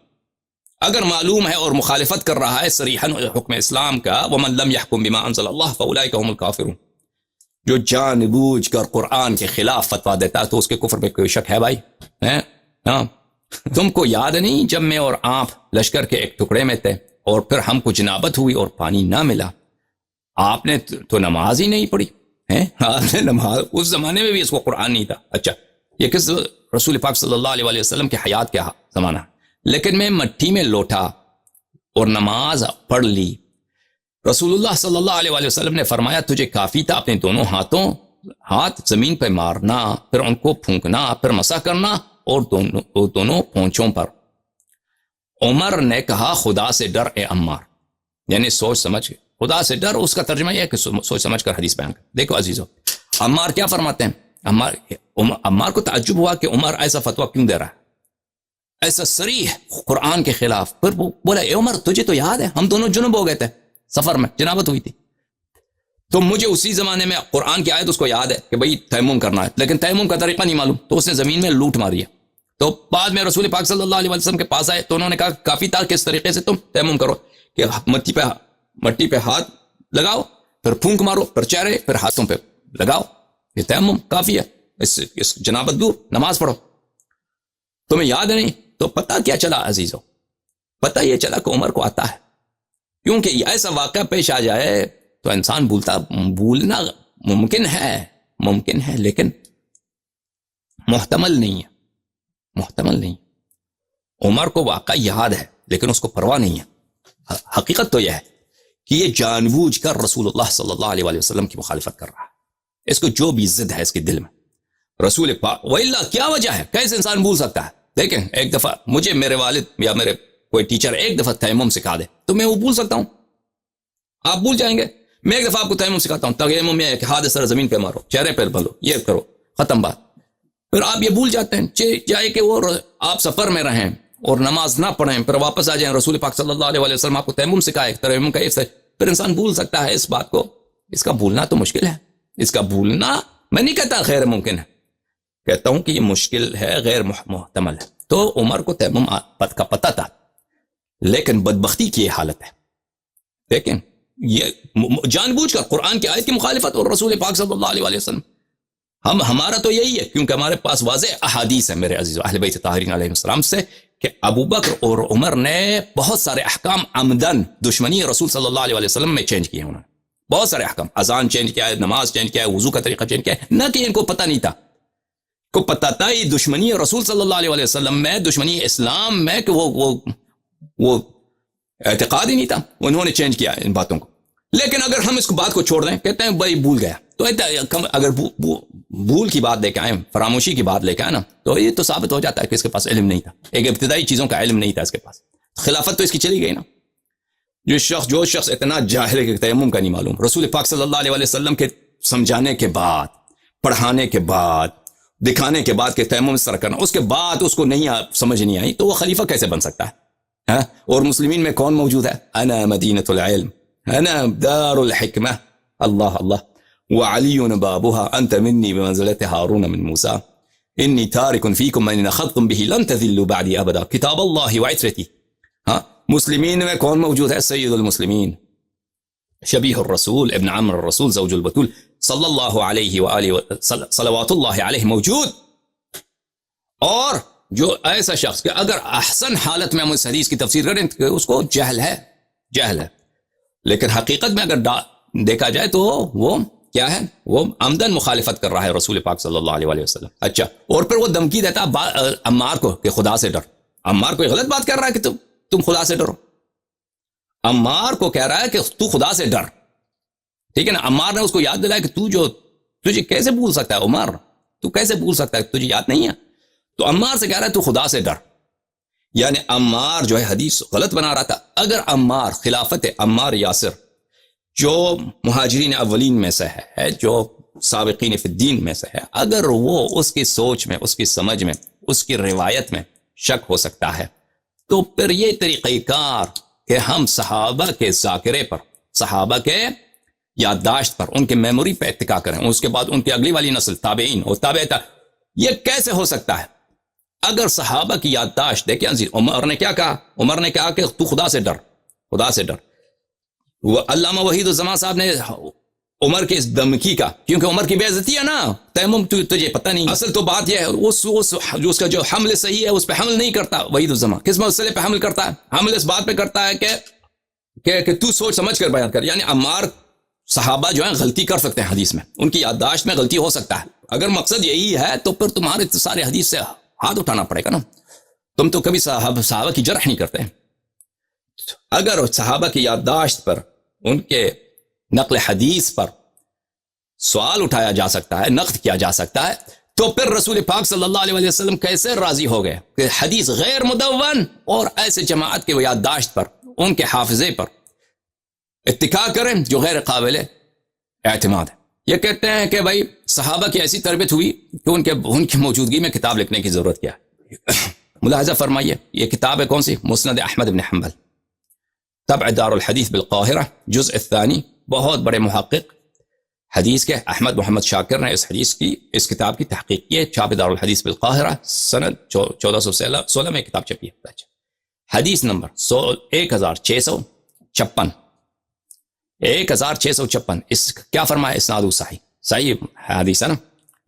اگر معلوم ہے اور مخالفت کر رہا ہے صریحاً حکم اسلام کا، وَمَن لَمْ يَحْكُمْ بِمَا أَنزَلَ اللَّهُ فَأُولَٰئِكَ هُمُ الْكَافِرُونَ، جو جان بوجھ کر قرآن کے خلاف فتویٰ دیتا ہے تو اس کے کفر پہ کوئی شک ہے بھائی؟ ہاں، تم کو یاد نہیں جب میں اور آپ لشکر کے ایک ٹکڑے میں تھے اور پھر ہم کو جنابت ہوئی اور پانی نہ ملا، آپ نے تو نماز ہی نہیں پڑھی ہے؟ آپ نے نماز، اس زمانے میں بھی اس کو قرآن نہیں تھا. اچھا، یہ کس رسول پاک صلی اللہ علیہ وسلم کے حیات کیا زمانہ، لیکن میں مٹی میں لوٹا اور نماز پڑھ لی. رسول اللہ صلی اللہ علیہ وسلم نے فرمایا تجھے کافی تھا اپنے دونوں ہاتھ زمین پہ مارنا، پھر ان کو پھونکنا، پھر مسح کرنا، اور دونوں پونچھوں پر. عمر نے کہا خدا سے ڈر اے عمار، یعنی سوچ سمجھ، خدا سے ڈر، اس کا ترجمہ یہ ہے کہ سوچ سمجھ کر حدیث بیان کر. دیکھو عزیزو، عمار کیا فرماتے ہیں؟ عمار کو تعجب ہوا کہ عمر ایسا فتویٰ کیوں دے رہا ہے. ایسا صریح قرآن کے خلاف. پھر وہ بولا اے عمر تجھے تو یاد ہے ہم دونوں جنب ہو گئے تھے سفر میں, جنابت ہوئی تھی, تو مجھے اسی زمانے میں قرآن کی آیت اس کو یاد ہے کہ بھئی تیمم کرنا ہے, لیکن تیمم کا طریقہ نہیں معلوم, تو اس نے زمین میں لوٹ ماری ہے. تو بعد میں رسول پاک صلی اللہ علیہ وسلم کے پاس آئے تو انہوں نے کہا کافی تھا کس طریقے سے تم تیمم کرو کہ مٹی پہ ہاتھ لگاؤ, پھر پھونک مارو, پھر چہرے, پھر ہاتھوں پہ لگاؤ, یہ تیمم کافی ہے, اس جنابت دور, نماز پڑھو. تمہیں یاد نہیں؟ تو پتہ کیا چلا عزیزو, پتہ یہ چلا کہ عمر کو آتا ہے, کیونکہ ایسا واقعہ پیش آ جائے تو انسان بھولنا ممکن ہے لیکن محتمل نہیں ہے. عمر کو واقعہ یاد ہے لیکن اس کو پرواہ نہیں ہے. حقیقت تو یہ ہے کہ یہ جان بوجھ کر رسول اللہ صلی اللہ علیہ وآلہ وسلم کی مخالفت کر رہا ہے. اس کو جو بھی ضد ہے اس کے دل میں, رسول پاک وَإِلَّا کیا وجہ ہے, کیسے انسان بھول سکتا ہے؟ دیکھیں ایک دفعہ مجھے میرے والد یا میرے کوئی ٹیچر ایک دفعہ تیمم سکھا دے تو میں وہ بھول سکتا ہوں, آپ بھول جائیں گے. میں ایک دفعہ آپ کو تیمم سکھاتا ہوں, تیمم میں ہاتھ سر زمین پہ مارو, چہرے پہ بلو, یہ کرو, ختم بات. پھر آپ یہ بھول جاتے ہیں, چاہے کہ وہ آپ سفر میں رہیں اور نماز نہ پڑھیں, پھر واپس آ جائیں, رسول پاک صلی اللہ علیہ وسلم آپ کو تیمم سکھائے, تیمم کا پھر انسان بھول سکتا ہے اس بات کو. اس کا بھولنا تو مشکل ہے, اس کا بھولنا میں نہیں کہتا غیر ممکن ہے, کہتا ہوں کہ یہ مشکل ہے, غیر محتمل ہے. تو عمر کو تیمم کا پتہ تھا, لیکن بدبختی کی یہ حالت ہے. دیکھیں یہ جان بوجھ کر قرآن کی آیت کی مخالفت اور رسول پاک صلی اللہ علیہ وآلہ وسلم. ہمارا تو یہی ہے, کیونکہ ہمارے پاس واضح احادیث ہے میرے عزیز اہل بیت طاہرین علیہ السلام سے کہ ابو بکر اور عمر نے بہت سارے احکام عمدن دشمنی رسول صلی اللہ علیہ وآلہ وسلم میں چینج کیے. انہوں نے بہت سارے احکام, اذان چینج کیا ہے, نماز چینج کیا ہے, وضو کا طریقہ چینج کیا ہے, نہ کہ ان کو پتہ نہیں تھا. کو پتہ تھا یہ دشمنی رسول صلی اللہ علیہ وآلہ وسلم میں, دشمنی اسلام میں, کہ وہ اعتقاد ہی نہیں تھا, انہوں نے چینج کیا ان باتوں کو. لیکن اگر ہم اس بات کو چھوڑ دیں, کہتے ہیں بھائی بھول گیا, تو اگر بھول کی بات لے کے آئیں, فراموشی کی بات لے کے آئیں نا, تو یہ تو ثابت ہو جاتا ہے کہ اس کے پاس علم نہیں تھا, ایک ابتدائی چیزوں کا علم نہیں تھا اس کے پاس. خلافت تو اس کی چلی گئی نا. جو شخص اتنا جاہل ہے کہ تیمم کا نہیں معلوم, رسول پاک صلی اللہ علیہ وسلم کے سمجھانے کے بعد, پڑھانے کے بعد, دکھانے کے بعد کہ تیمم اس طرح کرنا, اس کے بعد اس کو نہیں سمجھ نہیں آئی, تو وہ خلیفہ کیسے بن سکتا ہے؟ اور مسلمین میں کون موجود ہے؟ انا مدینۃ العلم, انا دار الحکمہ, اللہ اللہ, وعلی بابها انت منی بمنزلت ہارون من موسیٰ, انی تارک فیکم من اخذتم به لن تذلوا بعدی ابدا, کتاب اللہ وعترتی. مسلمین میں کون موجود ہے؟ سید المسلمین, شبیہ الرسول, ابن عمر الرسول, زوج البتول, صلی اللہ علیہ وآلہ صلوات اللہ علیہ موجود. اور جو ایسا شخص کہ اگر احسن حالت میں ہم اس حدیث کی تفسیر کریں تو اس کو جہل ہے, لیکن حقیقت میں اگر دیکھا جائے تو وہ کیا ہے؟ وہ عمدن مخالفت کر رہا ہے رسول پاک صلی اللہ علیہ وسلم. اچھا, اور پھر وہ دھمکی دیتا عمار کو کہ خدا سے ڈر. عمار کو غلط بات کر رہا ہے کہ تم خدا سے ڈرو. عمار کو کہہ رہا ہے کہ تو خدا سے ڈر, ٹھیک ہے نا. عمار نے اس کو یاد دلایا کہ تجھے کیسے بھول سکتا ہے عمر, تو کیسے بھول سکتا ہے, تجھے یاد نہیں ہے. تو عمار سے کہہ رہا ہے تو خدا سے ڈر, یعنی عمار جو ہے حدیث غلط بنا رہا تھا. اگر عمار, خلافت عمار یاسر جو مہاجرین اولین میں سے ہے, جو سابقین فی الدین میں سے ہے, اگر وہ اس کی سوچ میں, اس کی سمجھ میں, اس کی روایت میں شک ہو سکتا ہے, تو پھر یہ طریقہ کار کہ ہم صحابہ کے ذاکرے پر, صحابہ کے یادداشت پر, ان کے میموری پہ اتکا کریں, اس کے بعد ان کی اگلی والی نسل تابعین اور یہ کیسے ہو سکتا ہے؟ اگر صحابہ کی یادداشت دیکھیں عزیز, عمر نے کیا کہا؟ عمر نے کہا کہ تو خدا سے ڈر, خدا سے ڈر. وہ علامہ وحید الزمان صاحب نے عمر کے اس دھمکی کا, کیونکہ عمر کی بے عزتی ہے نا, تیمم تجھے پتہ نہیں. اصل تو بات یہ ہے اس کا جو حمل صحیح ہے اس پہ حمل نہیں کرتا وحید الزمان. کس مسئلے پہ حمل کرتا ہے؟ حمل اس بات پہ کرتا ہے کہ تو سوچ سمجھ کر بیان کر. یعنی عمار, صحابہ جو ہیں غلطی کر سکتے ہیں حدیث میں, ان کی یادداشت میں غلطی ہو سکتا ہے. اگر مقصد یہی ہے تو پھر تمہارے سارے حدیث سے ہاتھ اٹھانا پڑے گا نا. تم تو کبھی صحابہ کی جرح نہیں کرتے. اگر صحابہ کی یادداشت پر, ان کے نقل حدیث پر سوال اٹھایا جا سکتا ہے, نقد کیا جا سکتا ہے, تو پھر رسول پاک صلی اللہ علیہ وسلم کیسے راضی ہو گئے کہ حدیث غیر مدون اور ایسے جماعت کے یادداشت پر, ان کے حافظے پر اتکا کریں جو غیر قابل اعتماد ہے. یہ کہتے ہیں کہ بھائی صحابہ کی ایسی تربیت ہوئی کہ ان کی موجودگی میں کتاب لکھنے کی ضرورت کیا ہے. ملاحظہ فرمائیے یہ کتاب ہے کون سی؟ مسند احمد بن حنبل، طبع دار الحدیث بالقاہرہ، جزء الثانی، بہت بڑے محقق حدیث کے احمد محمد شاکر نے اس کتاب کی تحقیق کی ہے، چھاپ دار الحدیث بالقاہرہ، سند 1416 میں کتاب چھپی ہے۔ حدیث نمبر 1656، 1656، اس کیا فرمایا؟ اسناد صحیح حدیث ہے نا۔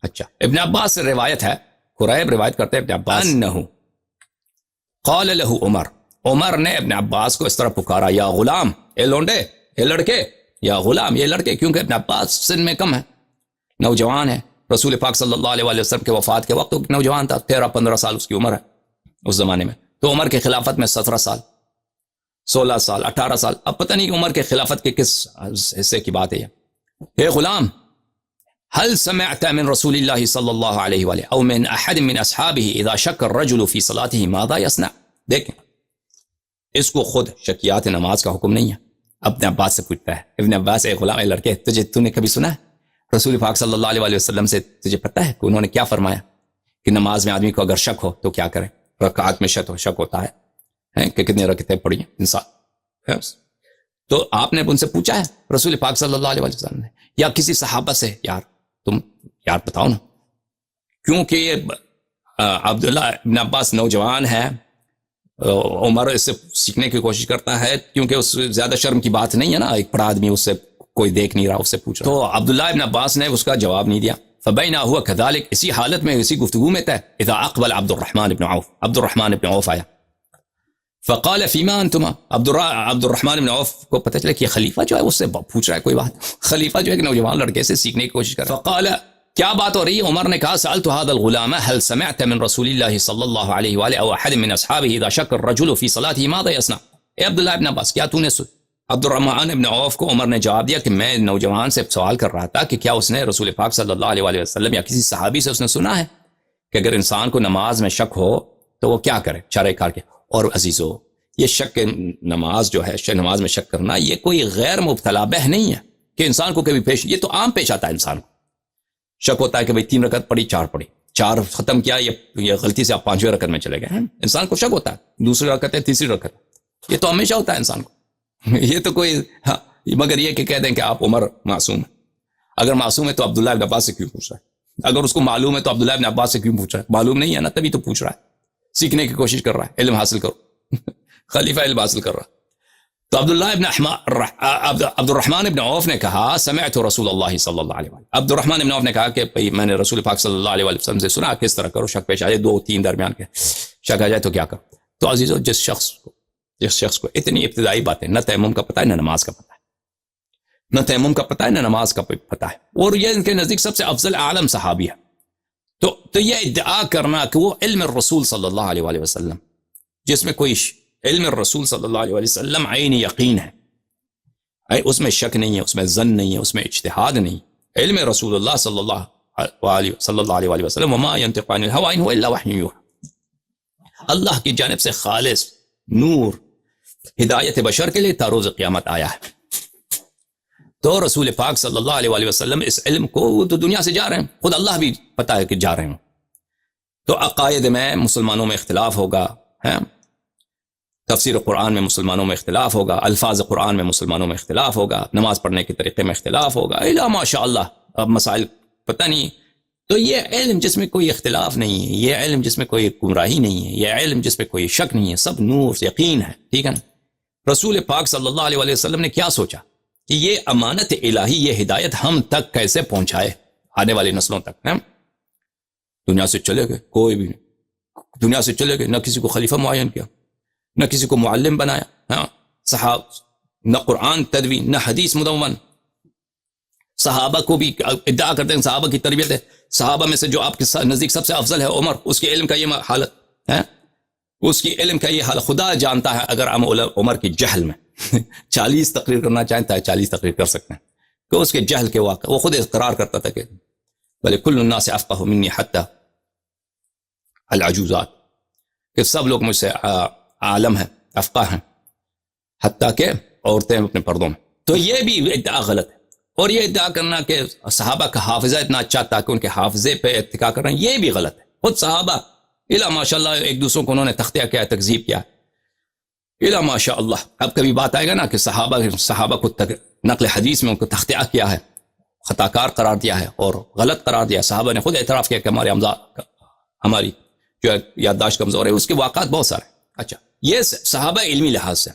اچھا، ابن عباس سے روایت ہے، قریب روایت کرتے ہیں ابن عباس، انہو قال له عمر نے ابن عباس کو اس طرح پکارا، یا غلام، اے لونڈے، اے لڑکے، یا غلام، یہ لڑکے، کیونکہ ابن عباس سن میں کم ہے، نوجوان ہے، رسول پاک صلی اللہ علیہ وآلہ وسلم کے وفات کے وقت نوجوان تھا، 13-15 سال اس کی عمر ہے اس زمانے میں، تو عمر کے خلافت میں 17 سال، 16 سال، 18 سال، اب پتہ نہیں کہ عمر کے خلافت کے کس حصے کی بات ہے یہ۔ اے غلام، هل سمعت من رسول الله صلی اللہ علیہ وآلہ او من احد من اصحابه اذا شک الرجل في صلاته ماذا يصنع؟ دیکھیں، اس کو خود شکیات نماز کا حکم نہیں ہے، ابن عباس سے پوچھتا ہے، ابن عباس، اے غلام، اے لڑکے، تو نے کبھی سنا ہے رسول پاک صلی اللہ علیہ وآلہ وسلم سے تجھے پتہ ہے کہ انہوں نے کیا فرمایا کہ نماز میں آدمی کو اگر شک ہو تو کیا کرے؟ رکعت میں شک ہوتا ہے کہ کتنے رکعتیں پڑھی ہیں انسان، تو آپ نے ان سے پوچھا ہے رسول پاک صلی اللہ علیہ وسلم نے، یا کسی صحابہ سے، تم بتاؤ نا، کیونکہ یہ عبداللہ ابن عباس نوجوان ہے، عمر اس سے سیکھنے کی کوشش کرتا ہے، کیونکہ اس زیادہ شرم کی بات نہیں ہے نا، ایک بڑا آدمی اس سے کوئی دیکھ نہیں رہا، اس سے پوچھ رہا، تو عبداللہ ابن عباس نے اس کا جواب نہیں دیا۔ فبینا ہوا کذالک، اسی حالت میں، اسی گفتگو میں تھا، اذا اقبل عبد الرحمن ابن عوف آیا، فقال فیما انتما، عبد الرحمن ابن عوف کو پتہ چلا کہ یہ خلیفہ جو ہے اس سے پوچھ رہا ہے کوئی بات، خلیفہ جو ہے کہ نوجوان لڑکے سے سیکھنے کی کوشش کر رہا ہے۔ فقال، کیا بات ہو رہی ہے؟ عمر نے کہا، سألت هذا الغلام هل سمعت من رسول الله صلی اللہ علیہ وآلہ او احد من اصحابه اذا شک الرجل في صلاته ماذا يصنع؟ اے عبداللہ ابن عباس، کیا تو نے عبد الرحمن ابن عوف کو عمر نے جواب دیا کہ میں نوجوان سے سوال کر رہا تھا کہ کیا اس نے رسول پاک صلی اللہ علیہ وآلہ وسلم یا کسی صحابی سے اس نے سنا ہے کہ اگر انسان کو نماز میں شک ہو تو وہ کیا کرے؟ شرع کار کے۔ اور عزیزو، یہ شک نماز جو ہے، نماز میں شک کرنا، یہ کوئی غیر مبتلا بہ نہیں ہے کہ انسان کو کبھی یہ تو عام پیش آتا ہے، انسان کو شک ہوتا ہے کہ بھئی 3 رکعت پڑھی، 4 پڑھی، 4 ختم کیا، یہ غلطی سے آپ 5ویں رکعت میں چلے گئے ہیں، انسان کو شک ہوتا ہے، دوسری رکعت ہے، تیسری رکعت، یہ تو ہمیشہ ہوتا ہے انسان کو، یہ تو کوئی مگر یہ کہ کہہ دیں کہ آپ عمر معصوم ہے، اگر معصوم ہے تو عبداللہ ابن عباس سے کیوں پوچھ رہا ہے؟ اگر اس کو معلوم ہے تو عبداللہ ابن عباس سے کیوں پوچھ رہا ہے؟ معلوم نہیں ہے نا، تبھی تو پوچھ رہا ہے، سیکھنے کی کوشش کر رہا ہے، علم حاصل کرو، خلیفہ علم حاصل کر رہا ہے۔ تو عبد الرحمن ابن عوف نے کہا، سمعت رسول اللہ صلی اللہ علیہ وسلم، عبد الرحمن ابن عوف نے کہا کہ میں نے رسول پاک صلی اللہ علیہ وسلم سے سنا کس طرح کرو، شک پیش آ جائے، 2-3 درمیان کے شک آ جائے تو کیا کرو؟ تو عزیزو، جس شخص کو اتنی ابتدائی باتیں، نہ تیمم کا پتہ ہے، نہ نماز کا پتہ ہے، نہ تیمم کا پتہ ہے، نہ نماز کا پتہ ہے، اور یہ ان کے نزدیک سب سے افضل عالم صحابی ہے، تو یہ ادعا کرنا کہ وہ علم الرسول صلی اللہ علیہ وآلہ وسلم، جس میں کوئی علم الرسول صلی اللہ علیہ وسلم عین یقین ہے، اس میں شک نہیں ہے، اس میں ظن نہیں ہے، اس میں اجتہاد نہیں، علم رسول اللہ صلی اللہ علیہ وآلہ وسلم، وما ينطق عن الهوى ان هو الا وحی یوحی، اللہ کی جانب سے خالص نور ہدایت بشر کے لیے تا روز قیامت آیا ہے۔ تو رسول پاک صلی اللہ علیہ وآلہ وسلم اس علم کو تو دنیا سے جا رہے ہیں، خود اللہ بھی پتہ ہے کہ جا رہے ہیں، تو عقائد میں مسلمانوں میں اختلاف ہوگا، تفسیر قرآن میں مسلمانوں میں اختلاف ہوگا، الفاظ قرآن میں مسلمانوں میں اختلاف ہوگا، نماز پڑھنے کے طریقے میں اختلاف ہوگا، الا ماشاء اللہ اب مسائل پتہ نہیں۔ تو یہ علم جس میں کوئی اختلاف نہیں ہے، یہ علم جس میں کوئی گمراہی نہیں ہے، یہ علم جس میں کوئی شک نہیں ہے، سب نور یقین ہے، ٹھیک ہے نا؟ رسول پاک صلی اللہ علیہ وآلہ وسلم نے کیا سوچا کہ یہ امانت الہی، یہ ہدایت ہم تک کیسے پہنچائے، آنے والی نسلوں تک۔ دنیا سے چلے گئے، کوئی بھی نہیں، دنیا سے چلے گئے، نہ کسی کو خلیفہ معین کیا، نہ کسی کو معلم بنایا، نہ قرآن تدوین، نہ حدیث مدون۔ صحابہ کو بھی ادعا کرتے ہیں صحابہ کی تربیت ہے، صحابہ میں سے جو آپ کے نزدیک سب سے افضل ہے عمر، اس کے علم کا یہ حالت ہے، اس کی علم کا یہ حال خدا جانتا ہے۔ اگر ہم عمر کی جہل میں 40 تقریر کرنا چاہیں تو 40 تقریر کر سکتے ہیں، کہ اس کے جہل کے واقع، وہ خود اقرار کرتا تھا کہ بلے کل الناس افقہ منی حتی العجوزات، کہ سب لوگ مجھ سے عالم ہیں، افقہ ہیں، حتیٰ کہ عورتیں اپنے پردوں میں۔ تو یہ بھی ادعا غلط ہے، اور یہ ادعا کرنا کہ صحابہ کا حافظہ اتنا اچھا تھا کہ ان کے حافظے پہ اتکا کر رہے ہیں، یہ بھی غلط ہے۔ خود صحابہ الا ماشاء اللہ ایک دوسروں کو انہوں نے تختیہ کیا، تکذیب کیا، الا ماشاء اللہ. اب کبھی بات آئے گا نا کہ صحابہ کو نقل حدیث میں ان کو تختیہ کیا ہے، خطا کار قرار دیا ہے اور غلط قرار دیا. صحابہ نے خود اعتراف کیا کہ ہماری جو ہے یادداشت کمزور ہے. اس کے واقعات بہت سارے. اچھا، یہ صحابہ علمی لحاظ سے.